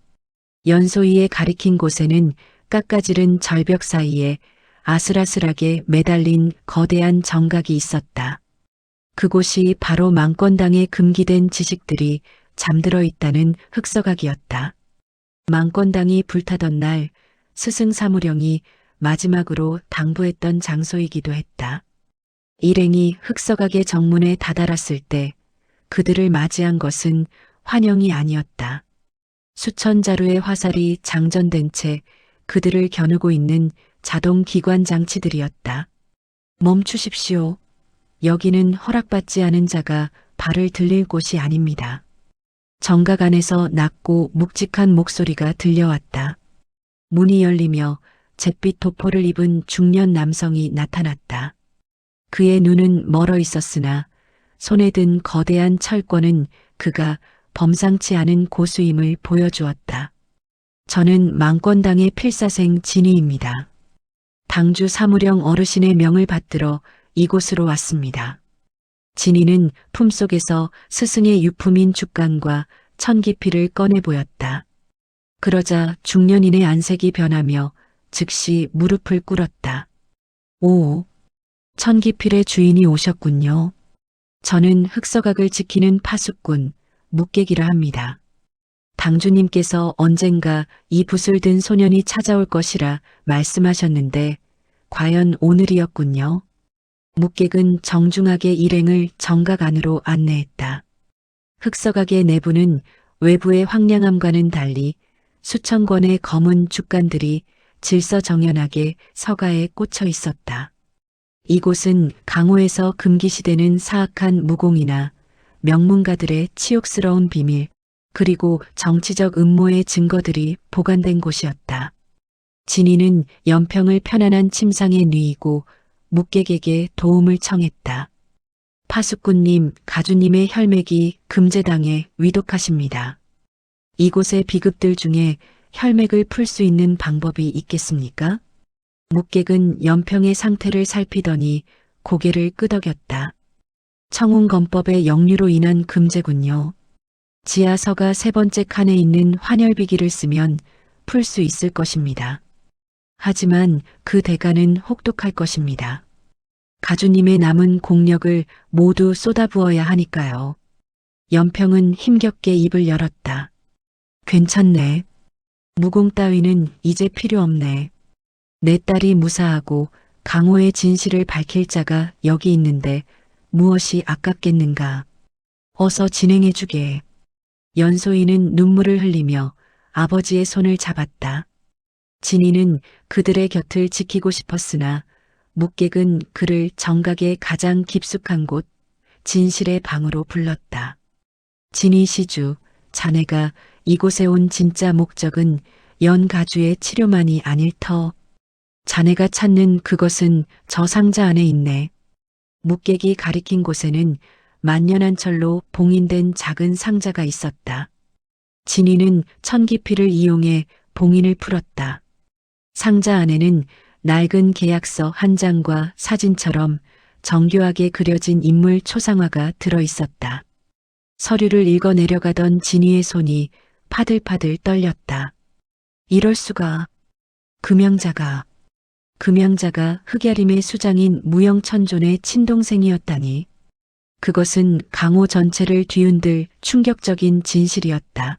연소이에 가리킨 곳에는 깎아지른 절벽 사이에 아슬아슬하게 매달린 거대한 정각이 있었다. 그곳이 바로 망권당에 금기된 지식들이 잠들어 있다는 흑서각이었다. 망권당이 불타던 날 스승 사무령이 마지막으로 당부했던 장소이기도 했다. 일행이 흑서각의 정문에 다다랐을 때 그들을 맞이한 것은 환영이 아니었다. 수천 자루의 화살이 장전된 채 그들을 겨누고 있는 자동 기관 장치들이었다. 멈추십시오. 여기는 허락받지 않은 자가 발을 들릴 곳이 아닙니다. 정각 안에서 낮고 묵직한 목소리가 들려왔다. 문이 열리며 잿빛 도포를 입은 중년 남성이 나타났다. 그의 눈은 멀어 있었으나 손에 든 거대한 철권은 그가 범상치 않은 고수임을 보여주었다. 저는 망권당의 필사생 진희입니다. 당주 사무령 어르신의 명을 받들어 이곳으로 왔습니다. 진희는 품속에서 스승의 유품인 죽간과 천기필을 꺼내 보였다. 그러자 중년인의 안색이 변하며 즉시 무릎을 꿇었다. 오, 천기필의 주인이 오셨군요. 저는 흑서각을 지키는 파수꾼, 묵객이라 합니다. 당주님께서 언젠가 이 붓을 든 소년이 찾아올 것이라 말씀하셨는데 과연 오늘이었군요. 묵객은 정중하게 일행을 정각 안으로 안내했다. 흑서각의 내부는 외부의 황량함과는 달리 수천 권의 검은 죽간들이 질서정연하게 서가에 꽂혀 있었다. 이곳은 강호에서 금기시되는 사악한 무공이나 명문가들의 치욕스러운 비밀, 그리고 정치적 음모의 증거들이 보관된 곳이었다. 진희는 연평을 편안한 침상에 누이고 묵객에게 도움을 청했다. 파수꾼님, 가주님의 혈맥이 금제당에 위독하십니다. 이곳의 비급들 중에 혈맥을 풀 수 있는 방법이 있겠습니까? 묵객은 연평의 상태를 살피더니 고개를 끄덕였다. 청운검법의 역류로 인한 금제군요. 지하서가 세 번째 칸에 있는 환혈비기를 쓰면 풀 수 있을 것입니다. 하지만 그 대가는 혹독할 것입니다. 가주님의 남은 공력을 모두 쏟아부어야 하니까요. 연평은 힘겹게 입을 열었다. 괜찮네. 무공 따위는 이제 필요 없네. 내 딸이 무사하고 강호의 진실을 밝힐 자가 여기 있는데 무엇이 아깝겠는가. 어서 진행해주게. 연소이는 눈물을 흘리며 아버지의 손을 잡았다. 진희는 그들의 곁을 지키고 싶었으나 묵객은 그를 정각의 가장 깊숙한 곳 진실의 방으로 불렀다. 진희 시주, 자네가 이곳에 온 진짜 목적은 연가주의 치료만이 아닐 터. 자네가 찾는 그것은 저 상자 안에 있네. 묵객이 가리킨 곳에는 만년한철로 봉인된 작은 상자가 있었다. 진이는 천기피를 이용해 봉인을 풀었다. 상자 안에는 낡은 계약서 한 장과 사진처럼 정교하게 그려진 인물 초상화가 들어 있었다. 서류를 읽어 내려가던 진이의 손이 파들파들 떨렸다. 이럴 수가. 금양자가 흑야림의 수장인 무영천존의 친동생이었다니. 그것은 강호 전체를 뒤흔들 충격적인 진실이었다.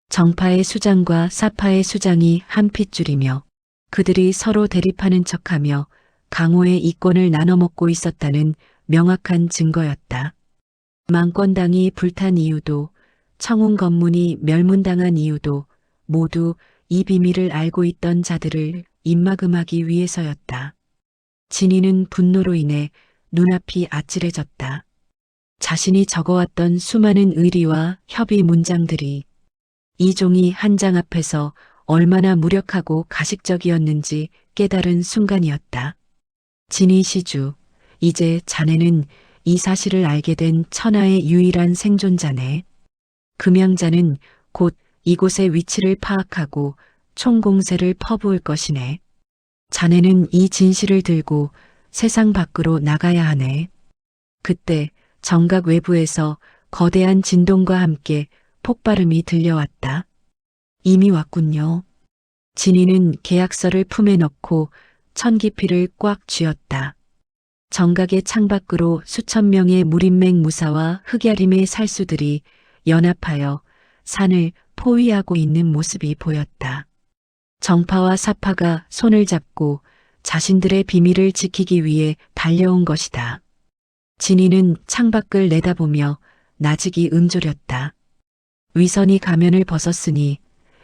정파의 수장과 사파의 수장이 한 핏줄이며 그들이 서로 대립하는 척하며 강호의 이권을 나눠먹고 있었다는 명확한 증거였다. 망권당이 불탄 이유도 청운 건문이 멸문당한 이유도 모두 이 비밀을 알고 있던 자들을 입막음하기 위해서였다. 진이는 분노로 인해 눈앞이 아찔해졌다. 자신이 적어왔던 수많은 의리와 협의 문장들이 이 종이 한 장 앞에서 얼마나 무력하고 가식적이었는지 깨달은 순간이었다. 진이 시주, 이제 자네는 이 사실을 알게 된 천하의 유일한 생존자네. 금양자는 곧 이곳의 위치를 파악하고 총공세를 퍼부을 것이네. 자네는 이 진실을 들고 세상 밖으로 나가야 하네. 그때 정각 외부에서 거대한 진동과 함께 폭발음이 들려왔다. 이미 왔군요. 진이는 계약서를 품에 넣고 천기피를 꽉 쥐었다. 정각의 창밖으로 수천 명의 무림맹 무사와 흑야림의 살수들이 연합하여 산을 포위하고 있는 모습이 보였다. 정파와 사파가 손을 잡고 자신들의 비밀을 지키기 위해 달려온 것이다. 진이는 창밖을 내다보며 나직이 음조렸다. 위선이 가면을 벗었으니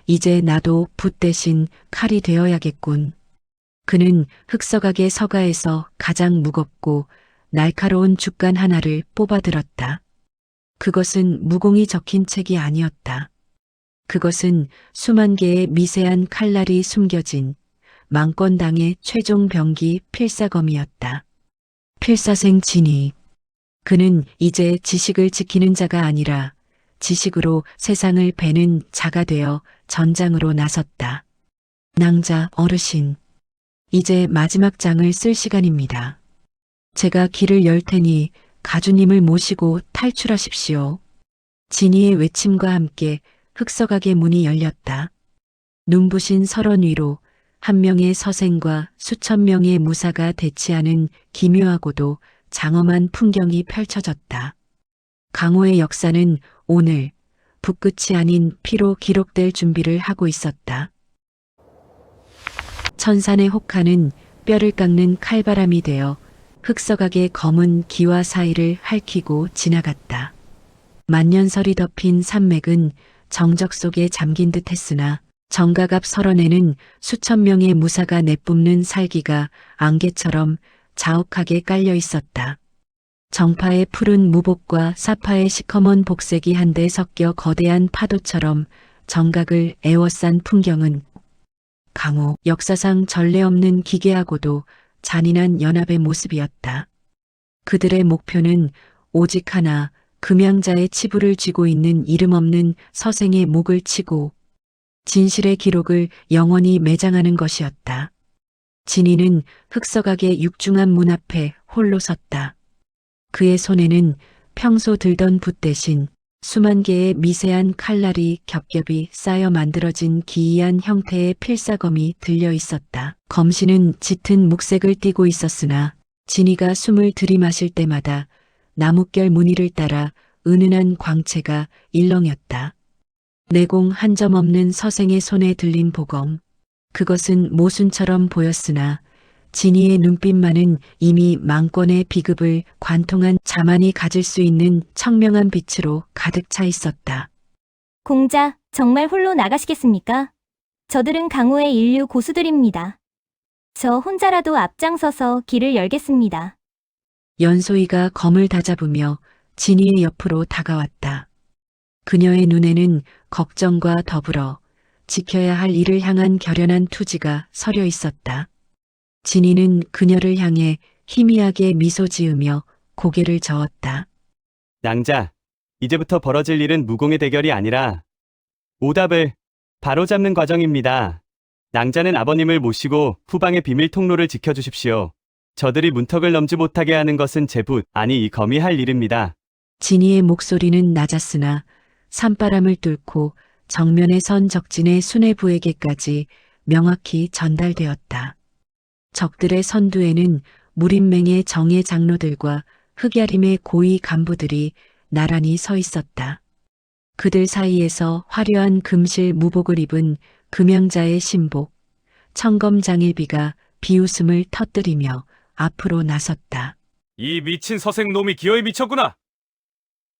이제 나도 붓 대신 칼이 되어야겠군. 그는 흑서각의 서가에서 가장 무겁고 날카로운 죽간 하나를 뽑아들었다. 그것은 무공이 적힌 책이 아니었다. 그것은 수만 개의 미세한 칼날이 숨겨진 망권당의 최종 병기 필사검이었다. 필사생 진이. 그는 이제 지식을 지키는 자가 아니라 지식으로 세상을 베는 자가 되어 전장으로 나섰다. 낭자 어르신. 이제 마지막 장을 쓸 시간입니다. 제가 길을 열 테니 가주님을 모시고 탈출하십시오. 진이의 외침과 함께 흑서각의 문이 열렸다. 눈부신 설원 위로 한 명의 서생과 수천 명의 무사가 대치하는 기묘하고도 장엄한 풍경이 펼쳐졌다. 강호의 역사는 오늘 붓끝이 아닌 피로 기록될 준비를 하고 있었다. 천산의 혹하는 뼈를 깎는 칼바람이 되어 흑서각의 검은 기와 사이를 핥히고 지나갔다. 만년설이 덮인 산맥은 정적 속에 잠긴 듯 했으나 정각 앞 설원에는 수천 명의 무사가 내뿜는 살기가 안개처럼 자욱하게 깔려 있었다. 정파의 푸른 무복과 사파의 시커먼 복색이 한데 섞여 거대한 파도처럼 정각을 에워싼 풍경은 강호 역사상 전례 없는 기괴하고도 잔인한 연합의 모습이었다. 그들의 목표는 오직 하나, 금양자의 치부를 쥐고 있는 이름 없는 서생의 목을 치고 진실의 기록을 영원히 매장하는 것이었다. 진이는 흑서각의 육중한 문 앞에 홀로 섰다. 그의 손에는 평소 들던 붓 대신 수만 개의 미세한 칼날이 겹겹이 쌓여 만들어진 기이한 형태의 필사검이 들려 있었다. 검신은 짙은 묵색을 띠고 있었으나 진이가 숨을 들이마실 때마다 나뭇결 무늬를 따라 은은한 광채가 일렁였다. 내공 한 점 없는 서생의 손에 들린 보검. 그것은 모순처럼 보였으나 진이의 눈빛만은 이미 망권의 비급을 관통한 자만이 가질 수 있는 청명한 빛으로 가득 차 있었다. 공자, 정말 홀로 나가시겠습니까? 저들은 강호의 인류 고수들입니다. 저 혼자라도 앞장서서 길을 열겠습니다. 연소이가 검을 다잡으며 진이의 옆으로 다가왔다. 그녀의 눈에는 걱정과 더불어 지켜야 할 일을 향한 결연한 투지가 서려 있었다. 진이는 그녀를 향해 희미하게 미소 지으며 고개를 저었다. 낭자, 이제부터 벌어질 일은 무공의 대결이 아니라 오답을 바로잡는 과정입니다. 낭자는 아버님을 모시고 후방의 비밀 통로를 지켜주십시오. 저들이 문턱을 넘지 못하게 하는 것은 제 붓, 아니 이 검이 할 일입니다. 진이의 목소리는 낮았으나 산바람을 뚫고 정면에 선 적진의 수뇌부에게까지 명확히 전달되었다. 적들의 선두에는 무림맹의 정예 장로들과 흑야림의 고위 간부들이 나란히 서 있었다. 그들 사이에서 화려한 금실 무복을 입은 금양자의 신복, 청검장일비가 비웃음을 터뜨리며 앞으로 나섰다. 이 미친 서생놈이 기어이 미쳤구나.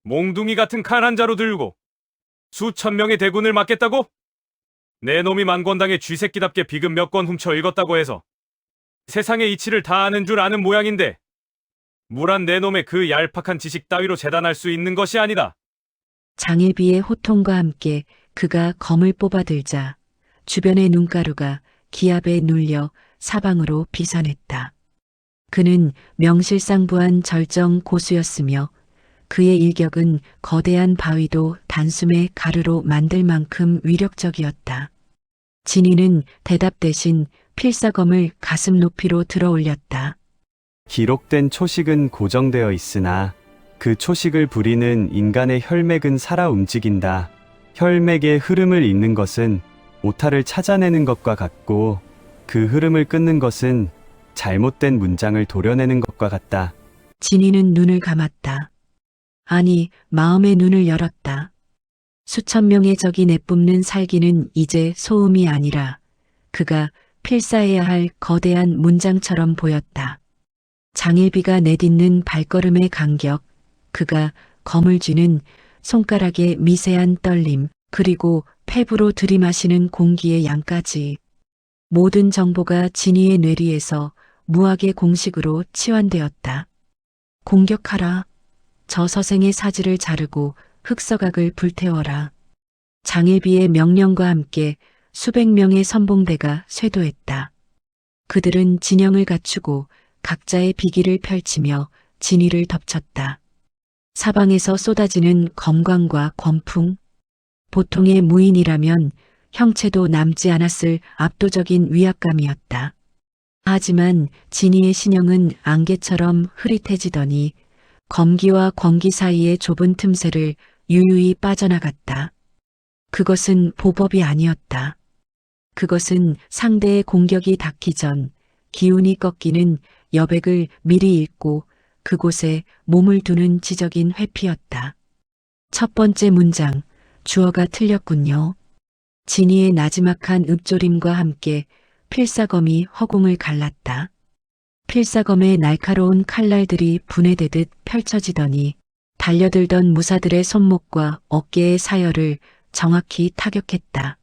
몽둥이 같은 칼 한 자루 들고 수천 명의 대군을 막겠다고? 내 놈이 만권당의 쥐새끼답게 비금 몇 권 훔쳐 읽었다고 해서 세상의 이치를 다 아는 줄 아는 모양인데 무란 내 놈의 그 얄팍한 지식 따위로 재단할 수 있는 것이 아니다. 장일비의 호통과 함께 그가 검을 뽑아들자 주변의 눈가루가 기압에 눌려 사방으로 비산했다. 그는 명실상부한 절정 고수였으며 그의 일격은 거대한 바위도 단숨에 가루로 만들 만큼 위력적이었다. 진이는 대답 대신 필사검을 가슴 높이로 들어 올렸다. 기록된 초식은 고정되어 있으나 그 초식을 부리는 인간의 혈맥은 살아 움직인다. 혈맥의 흐름을 잇는 것은 오타를 찾아내는 것과 같고 그 흐름을 끊는 것은 잘못된 문장을 도려내는 것과 같다. 진이는 눈을 감았다. 아니, 마음의 눈을 열었다. 수천 명의 적이 내뿜는 살기는 이제 소음이 아니라 그가 필사해야 할 거대한 문장처럼 보였다. 장일비가 내딛는 발걸음의 간격, 그가 검을 쥐는 손가락의 미세한 떨림, 그리고 폐부로 들이마시는 공기의 양까지 모든 정보가 진이의 뇌리에서 무학의 공식으로 치환되었다. 공격하라. 저 서생의 사지를 자르고 흑서각을 불태워라. 장일비의 명령과 함께 수백 명의 선봉대가 쇄도했다. 그들은 진영을 갖추고 각자의 비기를 펼치며 진위를 덮쳤다. 사방에서 쏟아지는 검광과 권풍. 보통의 무인이라면 형체도 남지 않았을 압도적인 위압감이었다. 하지만 진이의 신형은 안개처럼 흐릿해지더니 검기와 권기 사이의 좁은 틈새를 유유히 빠져나갔다. 그것은 보법이 아니었다. 그것은 상대의 공격이 닿기 전 기운이 꺾이는 여백을 미리 읽고 그곳에 몸을 두는 지적인 회피였다. 첫 번째 문장, 주어가 틀렸군요. 진이의 나지막한 읊조림과 함께 필사검이 허공을 갈랐다. 필사검의 날카로운 칼날들이 분해되듯 펼쳐지더니 달려들던 무사들의 손목과 어깨의 사열을 정확히 타격했다.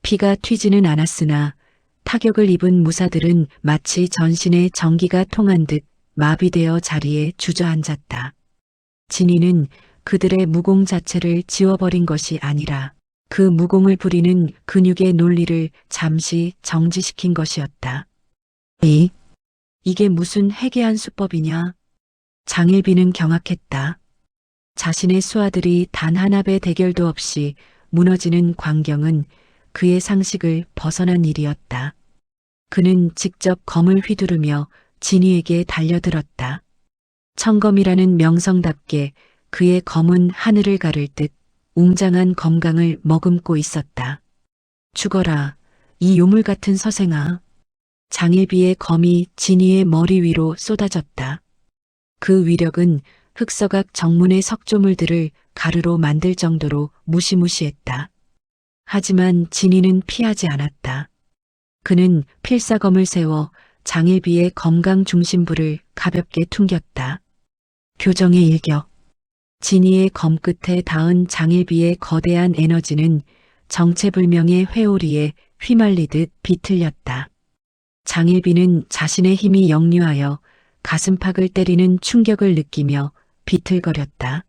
피가 튀지는 않았으나 타격을 입은 무사들은 마치 전신에 전기가 통한 듯 마비되어 자리에 주저앉았다. 진이는 그들의 무공 자체를 지워버린 것이 아니라 그 무공을 부리는 근육의 논리를 잠시 정지시킨 것이었다. 이게 무슨 해괴한 수법이냐? 장일비는 경악했다. 자신의 수하들이 단 한 합의 대결도 없이 무너지는 광경은 그의 상식을 벗어난 일이었다. 그는 직접 검을 휘두르며 진이에게 달려들었다. 청검이라는 명성답게 그의 검은 하늘을 가를 듯 웅장한 검강을 머금고 있었다. 죽어라, 이 요물 같은 서생아. 장일비의 검이 진이의 머리 위로 쏟아졌다. 그 위력은 흑서각 정문의 석조물들을 가루로 만들 정도로 무시무시했다. 하지만 진이는 피하지 않았다. 그는 필사검을 세워 장일비의 검강 중심부를 가볍게 퉁겼다. 교정의 일격. 진이의 검 끝에 닿은 장일비의 거대한 에너지는 정체불명의 회오리에 휘말리듯 비틀렸다. 장일비는 자신의 힘이 역류하여 가슴팍을 때리는 충격을 느끼며 비틀거렸다.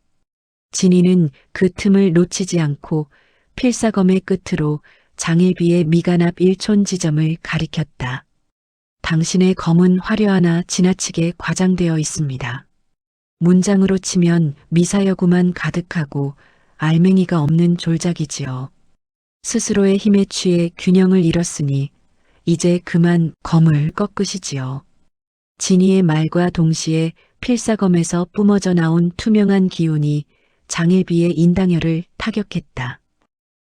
진이는 그 틈을 놓치지 않고 필사검의 끝으로 장일비의 미간 앞 1촌 지점을 가리켰다. 당신의 검은 화려하나 지나치게 과장되어 있습니다. 문장으로 치면 미사여구만 가득하고 알맹이가 없는 졸작이지요. 스스로의 힘에 취해 균형을 잃었으니 이제 그만 검을 꺾으시지요. 진희의 말과 동시에 필사검에서 뿜어져 나온 투명한 기운이 장일비의 인당혈을 타격했다.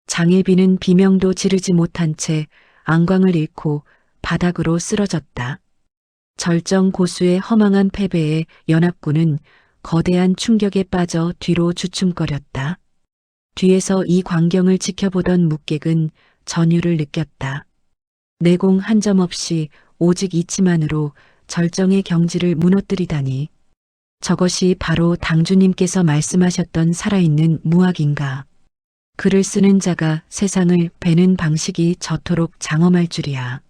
장일비는 비명도 지르지 못한 채 안광을 잃고 바닥으로 쓰러졌다. 절정 고수의 허망한 패배에 연합군은 거대한 충격에 빠져 뒤로 주춤거렸다. 뒤에서 이 광경을 지켜보던 묵객은 전율을 느꼈다. 내공 한 점 없이 오직 이치만으로 절정의 경지를 무너뜨리다니. 저것이 바로 당주님께서 말씀하셨던 살아있는 무학인가. 글을 쓰는 자가 세상을 베는 방식이 저토록 장엄할 줄이야.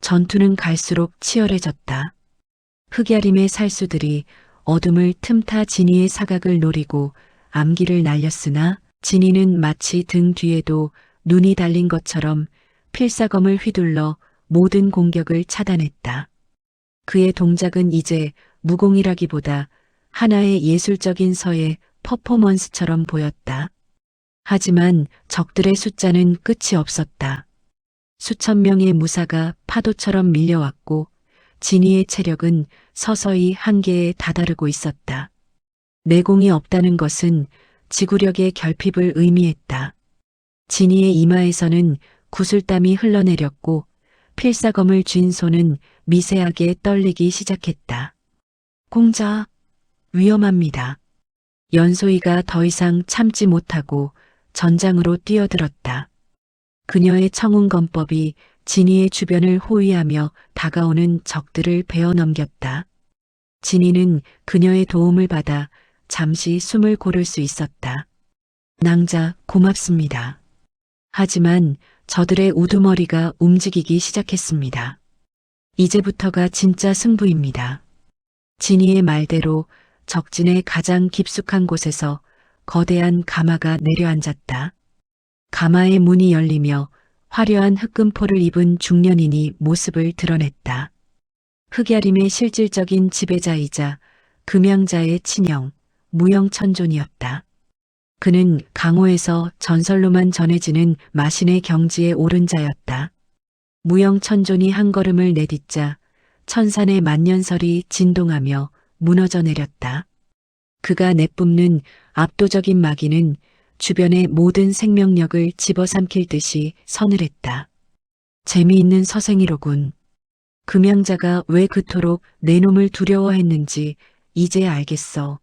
전투는 갈수록 치열해졌다. 흑야림의 살수들이 어둠을 틈타 진희의 사각을 노리고 암기를 날렸으나 진희는 마치 등 뒤에도 눈이 달린 것처럼 필사검을 휘둘러 모든 공격을 차단했다. 그의 동작은 이제 무공이라기보다 하나의 예술적인 서예 퍼포먼스처럼 보였다. 하지만 적들의 숫자는 끝이 없었다. 수천 명의 무사가 파도처럼 밀려왔고 진희의 체력은 서서히 한계에 다다르고 있었다. 내공이 없다는 것은 지구력의 결핍을 의미했다. 진희의 이마에서는 구슬땀이 흘러내렸고 필사검을 쥔 손은 미세하게 떨리기 시작했다. 공자, 위험합니다. 연소이가 더 이상 참지 못하고 전장으로 뛰어들었다. 그녀의 청운검법이 진희의 주변을 호위하며 다가오는 적들을 베어 넘겼다. 진희는 그녀의 도움을 받아 잠시 숨을 고를 수 있었다. 낭자, 고맙습니다. 하지만 저들의 우두머리가 움직이기 시작했습니다. 이제부터가 진짜 승부입니다. 진희의 말대로 적진의 가장 깊숙한 곳에서 거대한 가마가 내려앉았다. 가마의 문이 열리며 화려한 흑금포를 입은 중년인이 모습을 드러냈다. 흑야림의 실질적인 지배자이자 금양자의 친형, 무영천존이었다. 그는 강호에서 전설로만 전해지는 마신의 경지에 오른 자였다. 무영천존이 한 걸음을 내딛자 천산의 만년설이 진동하며 무너져 내렸다. 그가 내뿜는 압도적인 마기는 주변의 모든 생명력을 집어삼킬 듯이 서늘했다. 재미있는 서생이로군. 금양자가 왜 그토록 내 놈을 두려워했는지 이제 알겠어.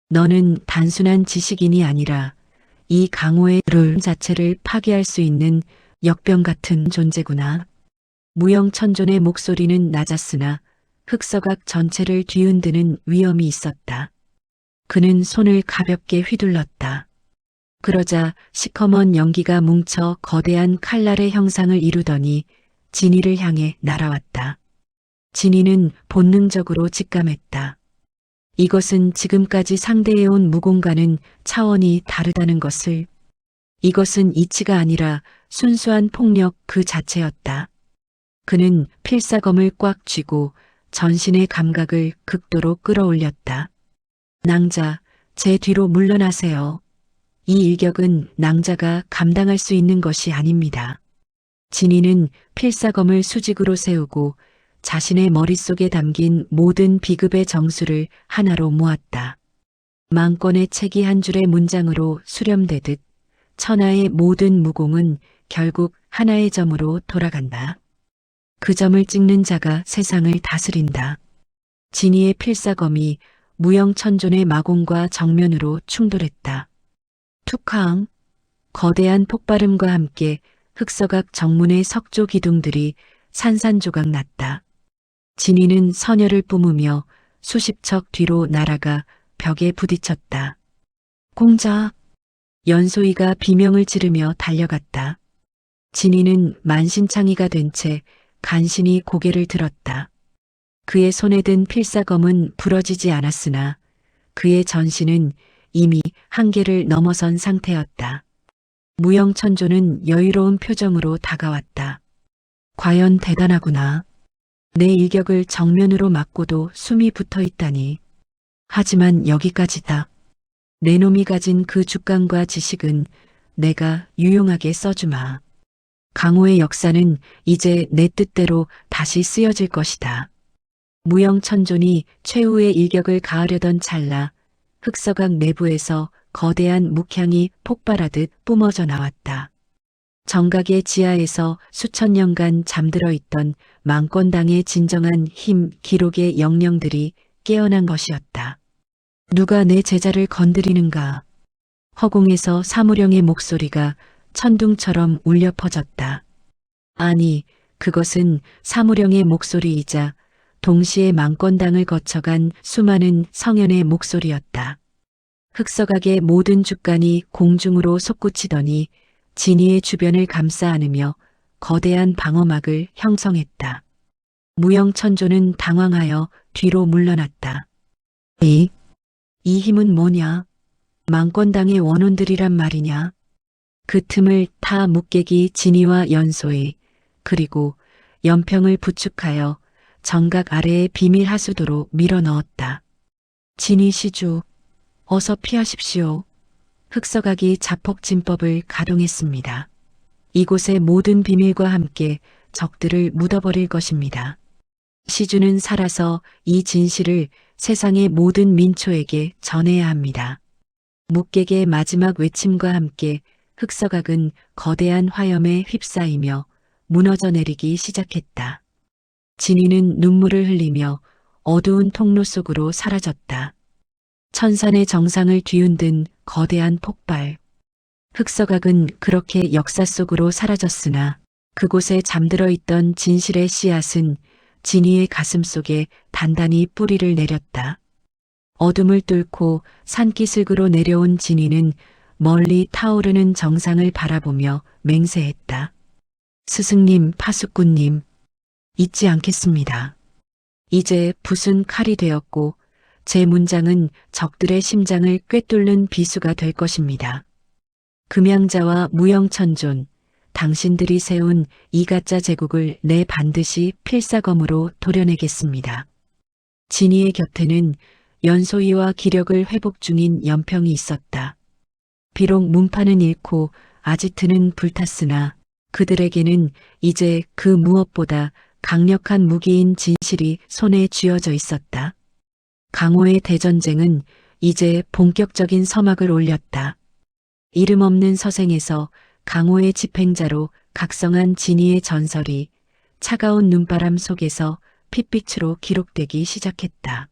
너는 단순한 지식인이 아니라 이 강호의 룰 자체를 파괴할 수 있는 역병 같은 존재구나. 무영천존의 목소리는 낮았으나 흑서각 전체를 뒤흔드는 위험이 있었다. 그는 손을 가볍게 휘둘렀다. 그러자 시커먼 연기가 뭉쳐 거대한 칼날의 형상을 이루더니 진희를 향해 날아왔다. 진희는 본능적으로 직감했다. 이것은 지금까지 상대해온 무공과는 차원이 다르다는 것을. 이것은 이치가 아니라 순수한 폭력 그 자체였다. 그는 필사검을 꽉 쥐고 전신의 감각을 극도로 끌어올렸다. 낭자, 제 뒤로 물러나세요. 이 일격은 낭자가 감당할 수 있는 것이 아닙니다. 진희는 필사검을 수직으로 세우고 자신의 머릿속에 담긴 모든 비급의 정수를 하나로 모았다. 만권의 책이 한 줄의 문장으로 수렴되듯 천하의 모든 무공은 결국 하나의 점으로 돌아간다. 그 점을 찍는 자가 세상을 다스린다. 진희의 필사검이 무영천존의 마공과 정면으로 충돌했다. 툭항, 거대한 폭발음과 함께 흑서각 정문의 석조 기둥들이 산산조각 났다. 진희는 선혈을 뿜으며 수십 척 뒤로 날아가 벽에 부딪혔다. 공자, 연소이가 비명을 지르며 달려갔다. 진희는 만신창이가 된 채 간신히 고개를 들었다. 그의 손에 든 필사검은 부러지지 않았으나 그의 전신은 이미 한계를 넘어선 상태였다. 무영천조는 여유로운 표정으로 다가왔다. 과연 대단하구나. 내 일격을 정면으로 맞고도 숨이 붙어 있다니. 하지만 여기까지다. 내 놈이 가진 그 주관과 지식은 내가 유용하게 써주마. 강호의 역사는 이제 내 뜻대로 다시 쓰여질 것이다. 무영천존이 최후의 일격을 가하려던 찰나 흑서각 내부에서 거대한 묵향이 폭발하듯 뿜어져 나왔다. 정각의 지하에서 수천 년간 잠들어 있던 망권당의 진정한 힘, 기록의 영령들이 깨어난 것이었다. 누가 내 제자를 건드리는가? 허공에서 사무령의 목소리가 천둥처럼 울려 퍼졌다. 아니, 그것은 사무령의 목소리이자 동시에 망권당을 거쳐간 수많은 성현의 목소리였다. 흑서각의 모든 주간이 공중으로 솟구치더니 진이의 주변을 감싸 안으며 거대한 방어막을 형성했다. 무영천조는 당황하여 뒤로 물러났다. 이 힘은 뭐냐? 망권당의 원혼들이란 말이냐? 그 틈을 타 묵객이 진이와 연소희 그리고 연평을 부축하여 정각 아래의 비밀 하수도로 밀어넣었다. 진이 시주, 어서 피하십시오. 흑서각이 자폭진법을 가동했습니다. 이곳의 모든 비밀과 함께 적들을 묻어버릴 것입니다. 시주는 살아서 이 진실을 세상의 모든 민초에게 전해야 합니다. 묵객의 마지막 외침과 함께 흑서각은 거대한 화염에 휩싸이며 무너져 내리기 시작했다. 진이는 눈물을 흘리며 어두운 통로 속으로 사라졌다. 천산의 정상을 뒤흔든 거대한 폭발. 흑서각은 그렇게 역사 속으로 사라졌으나 그곳에 잠들어 있던 진실의 씨앗은 진이의 가슴 속에 단단히 뿌리를 내렸다. 어둠을 뚫고 산기슭으로 내려온 진이는 멀리 타오르는 정상을 바라보며 맹세했다. 스승님, 파수꾼님, 잊지 않겠습니다. 이제 붓은 칼이 되었고 제 문장은 적들의 심장을 꿰뚫는 비수가 될 것입니다. 금양자와 무영천존, 당신들이 세운 이 가짜 제국을 내 반드시 필사검으로 도려내겠습니다. 진이의 곁에는 연소희와 기력을 회복 중인 연평이 있었다. 비록 문파는 잃고 아지트는 불탔으나 그들에게는 이제 그 무엇보다 강력한 무기인 진실이 손에 쥐어져 있었다. 강호의 대전쟁은 이제 본격적인 서막을 올렸다. 이름 없는 서생에서 강호의 집행자로 각성한 진이의 전설이 차가운 눈바람 속에서 핏빛으로 기록되기 시작했다.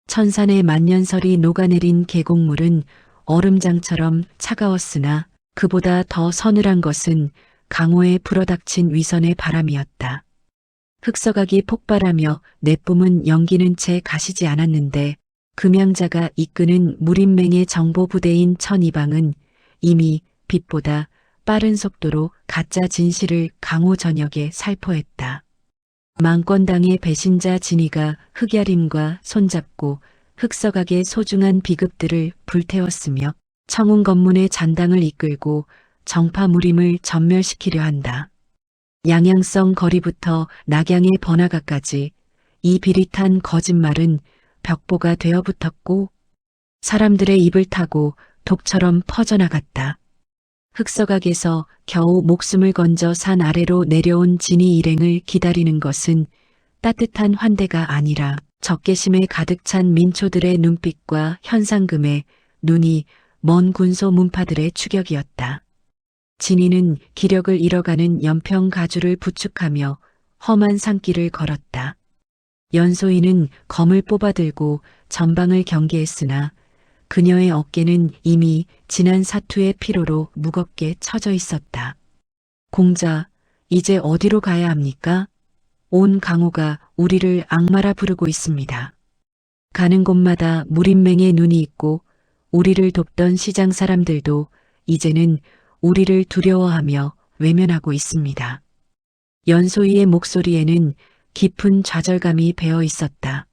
천산의 만년설이 녹아내린 계곡물은 얼음장처럼 차가웠으나 그보다 더 서늘한 것은 강호에 불어닥친 위선의 바람이었다. 흑서각이 폭발하며 내뿜은 연기는 채 가시지 않았는데 금양자가 이끄는 무림맹의 정보부대인 천이방은 이미 빛보다 빠른 속도로 가짜 진실을 강호 전역에 살포했다. 망권당의 배신자 진이가 흑야림과 손잡고 흑서각의 소중한 비급들을 불태웠으며 청운검문의 잔당을 이끌고 정파무림을 전멸시키려 한다. 양양성 거리부터 낙양의 번화가까지 이 비릿한 거짓말은 벽보가 되어 붙었고 사람들의 입을 타고 독처럼 퍼져나갔다. 흑서각에서 겨우 목숨을 건져 산 아래로 내려온 진이 일행을 기다리는 것은 따뜻한 환대가 아니라 적개심에 가득 찬 민초들의 눈빛과 현상금에 눈이 먼 군소 문파들의 추격이었다. 진이는 기력을 잃어가는 연평 가주를 부축하며 험한 산길을 걸었다. 연소희는 검을 뽑아들고 전방을 경계했으나 그녀의 어깨는 이미 지난 사투의 피로로 무겁게 처져 있었다. 공자, 이제 어디로 가야 합니까? 온 강호가 우리를 악마라 부르고 있습니다. 가는 곳마다 무림맹의 눈이 있고 우리를 돕던 시장 사람들도 이제는 우리를 두려워하며 외면하고 있습니다. 연소희의 목소리에는 깊은 좌절감이 배어 있었다.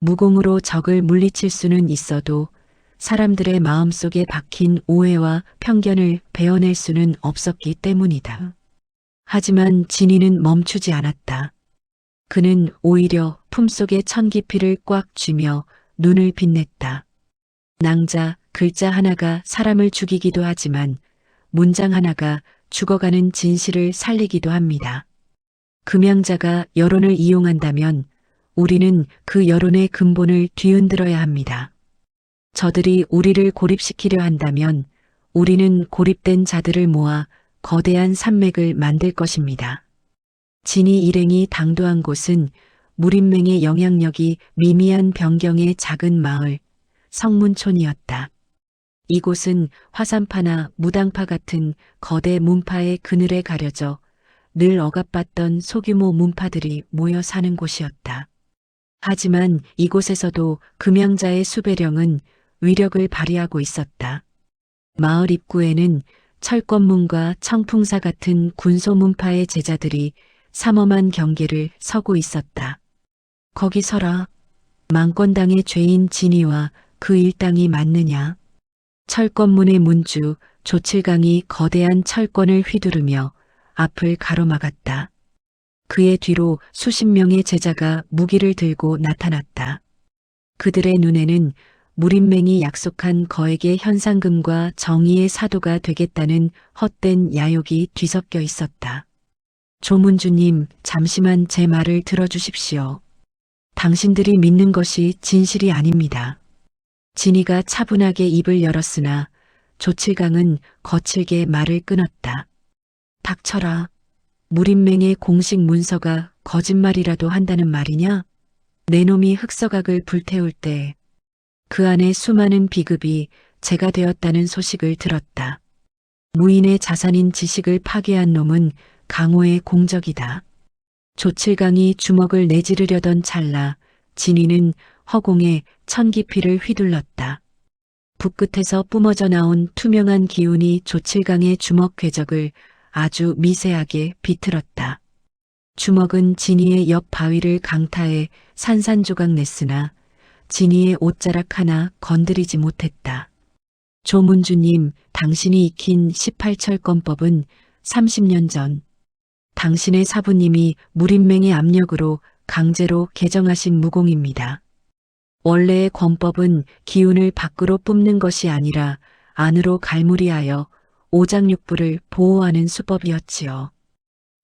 무공으로 적을 물리칠 수는 있어도 사람들의 마음속에 박힌 오해와 편견을 베어낼 수는 없었기 때문이다. 하지만 진이는 멈추지 않았다. 그는 오히려 품속에 천기피를 꽉 쥐며 눈을 빛냈다. 낭자, 글자 하나가 사람을 죽이기도 하지만 문장 하나가 죽어가는 진실을 살리기도 합니다. 금양자가 여론을 이용한다면 우리는 그 여론의 근본을 뒤흔들어야 합니다. 저들이 우리를 고립시키려 한다면 우리는 고립된 자들을 모아 거대한 산맥을 만들 것입니다. 진이 일행이 당도한 곳은 무림맹의 영향력이 미미한 변경의 작은 마을, 성문촌이었다. 이곳은 화산파나 무당파 같은 거대 문파의 그늘에 가려져 늘 억압받던 소규모 문파들이 모여 사는 곳이었다. 하지만 이곳에서도 금양자의 수배령은 위력을 발휘하고 있었다. 마을 입구에는 철권문과 청풍사 같은 군소문파의 제자들이 삼엄한 경계를 서고 있었다. 거기 서라. 망권당의 죄인 진이와 그 일당이 맞느냐. 철권문의 문주 조칠강이 거대한 철권을 휘두르며 앞을 가로막았다. 그의 뒤로 수십 명의 제자가 무기를 들고 나타났다. 그들의 눈에는 무림맹이 약속한 거액의 현상금과 정의의 사도가 되겠다는 헛된 야욕이 뒤섞여 있었다. 조문주님, 잠시만 제 말을 들어주십시오. 당신들이 믿는 것이 진실이 아닙니다. 진이가 차분하게 입을 열었으나 조칠강은 거칠게 말을 끊었다. 닥쳐라. 무림맹의 공식 문서가 거짓말이라도 한다는 말이냐? 내 놈이 흑서각을 불태울 때 그 안에 수많은 비급이 제가 되었다는 소식을 들었다. 무인의 자산인 지식을 파괴한 놈은 강호의 공적이다. 조칠강이 주먹을 내지르려던 찰나 진이는 허공에 천기피를 휘둘렀다. 붓끝에서 뿜어져 나온 투명한 기운이 조칠강의 주먹 궤적을 아주 미세하게 비틀었다. 주먹은 진이의 옆 바위를 강타해 산산조각 냈으나 진이의 옷자락 하나 건드리지 못했다. 조문주님, 당신이 익힌 18철권법은 30년 전 당신의 사부님이 무림맹의 압력으로 강제로 개정하신 무공입니다. 원래의 권법은 기운을 밖으로 뿜는 것이 아니라 안으로 갈무리하여 오장육부를 보호하는 수법이었지요.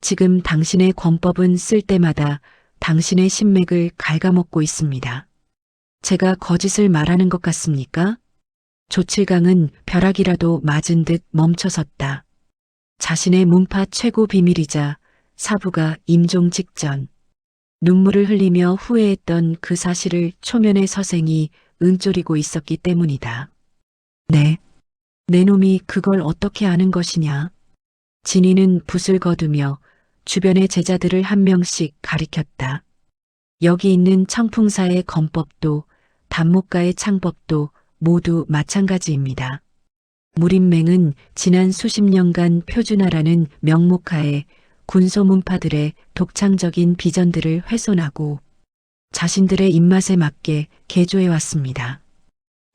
지금 당신의 권법은 쓸 때마다 당신의 신맥을 갉아먹고 있습니다. 제가 거짓을 말하는 것 같습니까? 조칠강은 벼락이라도 맞은 듯 멈춰섰다. 자신의 문파 최고 비밀이자 사부가 임종 직전 눈물을 흘리며 후회했던 그 사실을 초면의 서생이 은쪼리고 있었기 때문이다. 네, 내 놈이 그걸 어떻게 아는 것이냐. 진이는 붓을 거두며 주변의 제자들을 한 명씩 가리켰다. 여기 있는 청풍사의 건법도 단목가의 창법도 모두 마찬가지입니다. 무림맹은 지난 수십 년간 표준화라는 명목하에 군소문파들의 독창적인 비전들을 훼손하고 자신들의 입맛에 맞게 개조해왔습니다.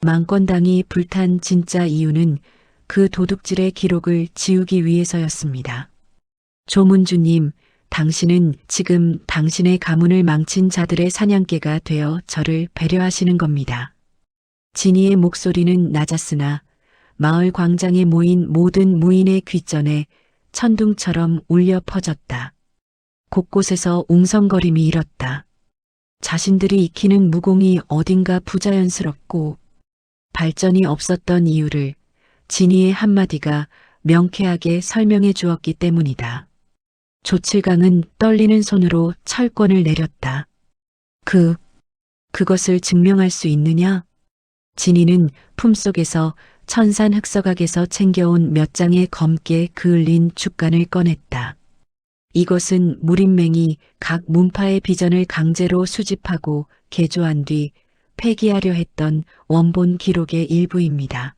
망권당이 불탄 진짜 이유는 그 도둑질의 기록을 지우기 위해서였습니다. 조문주님, 당신은 지금 당신의 가문을 망친 자들의 사냥개가 되어 저를 배려하시는 겁니다. 진이의 목소리는 낮았으나 마을 광장에 모인 모든 무인의 귓전에 천둥처럼 울려 퍼졌다. 곳곳에서 웅성거림이 일었다. 자신들이 익히는 무공이 어딘가 부자연스럽고 발전이 없었던 이유를 진이의 한마디가 명쾌하게 설명해 주었기 때문이다. 조칠강은 떨리는 손으로 철권을 내렸다. 그것을 증명할 수 있느냐? 진이는 품속에서 천산 흑서각에서 챙겨온 몇 장의 검게 그을린 죽간을 꺼냈다. 이것은 무림맹이 각 문파의 비전을 강제로 수집하고 개조한 뒤 폐기하려 했던 원본 기록의 일부입니다.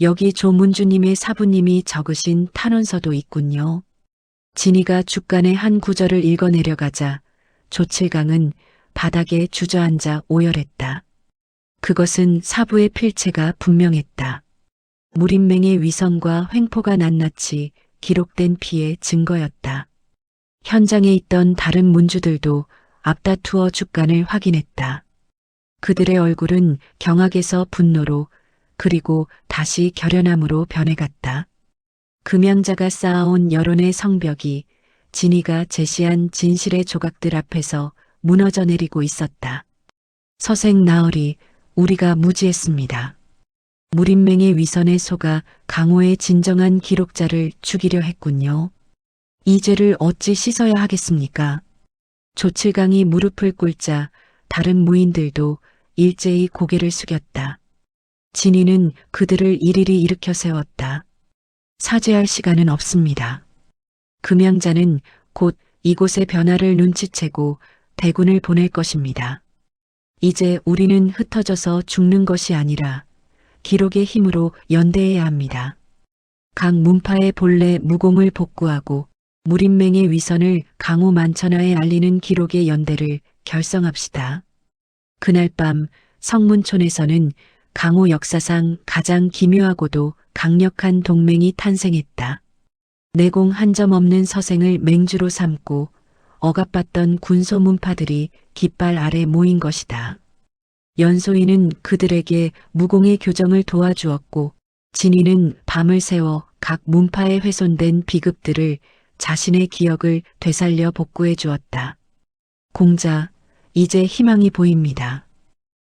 여기 조문주님의 사부님이 적으신 탄원서도 있군요. 진이가 죽간의 한 구절을 읽어내려가자 조칠강은 바닥에 주저앉아 오열했다. 그것은 사부의 필체가 분명했다. 무린맹의 위선과 횡포가 낱낱이 기록된 피의 증거였다. 현장에 있던 다른 문주들도 앞다투어 주간을 확인했다. 그들의 얼굴은 경악에서 분노로 그리고 다시 결연함으로 변해갔다. 금양자가 쌓아온 여론의 성벽이 진이가 제시한 진실의 조각들 앞에서 무너져 내리고 있었다. 서생 나으리, 우리가 무지했습니다. 무린맹의 위선에 속아 강호의 진정한 기록자를 죽이려 했군요. 이 죄를 어찌 씻어야 하겠습니까? 조칠강이 무릎을 꿇자 다른 무인들도 일제히 고개를 숙였다. 진이는 그들을 일일이 일으켜 세웠다. 사죄할 시간은 없습니다. 금양자는 곧 이곳의 변화를 눈치채고 대군을 보낼 것입니다. 이제 우리는 흩어져서 죽는 것이 아니라 기록의 힘으로 연대해야 합니다. 각 문파의 본래 무공을 복구하고 무린맹의 위선을 강호 만천하에 알리는 기록의 연대를 결성합시다. 그날 밤 성문촌에서는 강호 역사상 가장 기묘하고도 강력한 동맹이 탄생했다. 내공 한 점 없는 서생을 맹주로 삼고 억압받던 군소 문파들이 깃발 아래 모인 것이다. 연소인은 그들에게 무공의 교정을 도와주었고 진이는 밤을 새워 각 문파에 훼손된 비급들을 자신의 기억을 되살려 복구해 주었다. 공자, 이제 희망이 보입니다.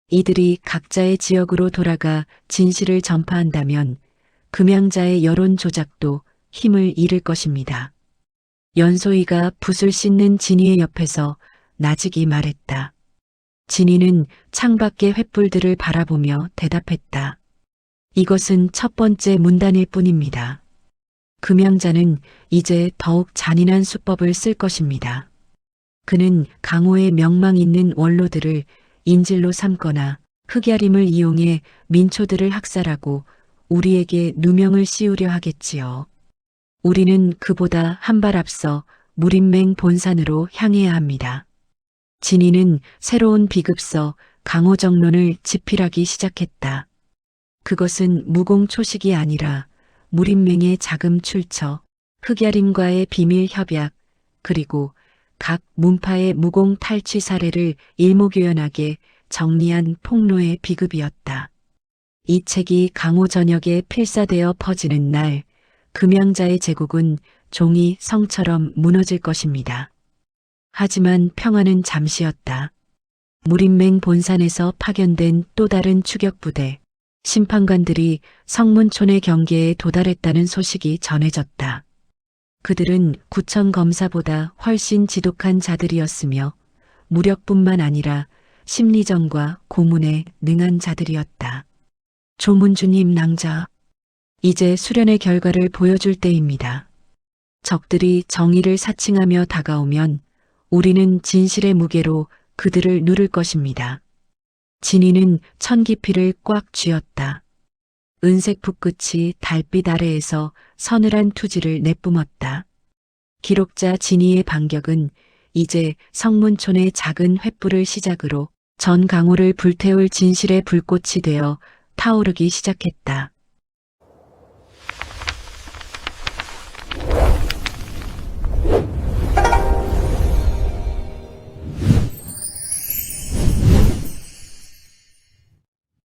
이들이 각자의 지역으로 돌아가 진실을 전파한다면 금양자의 여론 조작도 힘을 잃을 것입니다. 연소이가 붓을 씻는 진이의 옆에서 나직이 말했다. 진이는 창밖의 횃불들을 바라보며 대답했다. 이것은 첫 번째 문단일 뿐입니다. 금양자는 이제 더욱 잔인한 수법을 쓸 것입니다. 그는 강호의 명망 있는 원로들을 인질로 삼거나 흑야림을 이용해 민초들을 학살하고 우리에게 누명을 씌우려 하겠지요. 우리는 그보다 한 발 앞서 무린맹 본산으로 향해야 합니다. 진이는 새로운 비급서 강호정론을 집필하기 시작했다. 그것은 무공초식이 아니라 무린맹의 자금 출처, 흑야림과의 비밀 협약, 그리고 각 문파의 무공 탈취 사례를 일목요연하게 정리한 폭로의 비급이었다. 이 책이 강호 전역에 필사되어 퍼지는 날, 금양자의 제국은 종이 성처럼 무너질 것입니다. 하지만 평화는 잠시였다. 무린맹 본산에서 파견된 또 다른 추격부대, 심판관들이 성문촌의 경계에 도달했다는 소식이 전해졌다. 그들은 구청 검사보다 훨씬 지독한 자들이었으며 무력뿐만 아니라 심리전과 고문에 능한 자들이었다. 조문주님 낭자, 이제 수련의 결과를 보여줄 때입니다. 적들이 정의를 사칭하며 다가오면 우리는 진실의 무게로 그들을 누를 것입니다. 진이는 천기피를 꽉 쥐었다. 은색 붓끝이 달빛 아래에서 서늘한 투지를 내뿜었다. 기록자 진이의 반격은 이제 성문촌의 작은 횃불을 시작으로 전 강호를 불태울 진실의 불꽃이 되어 타오르기 시작했다.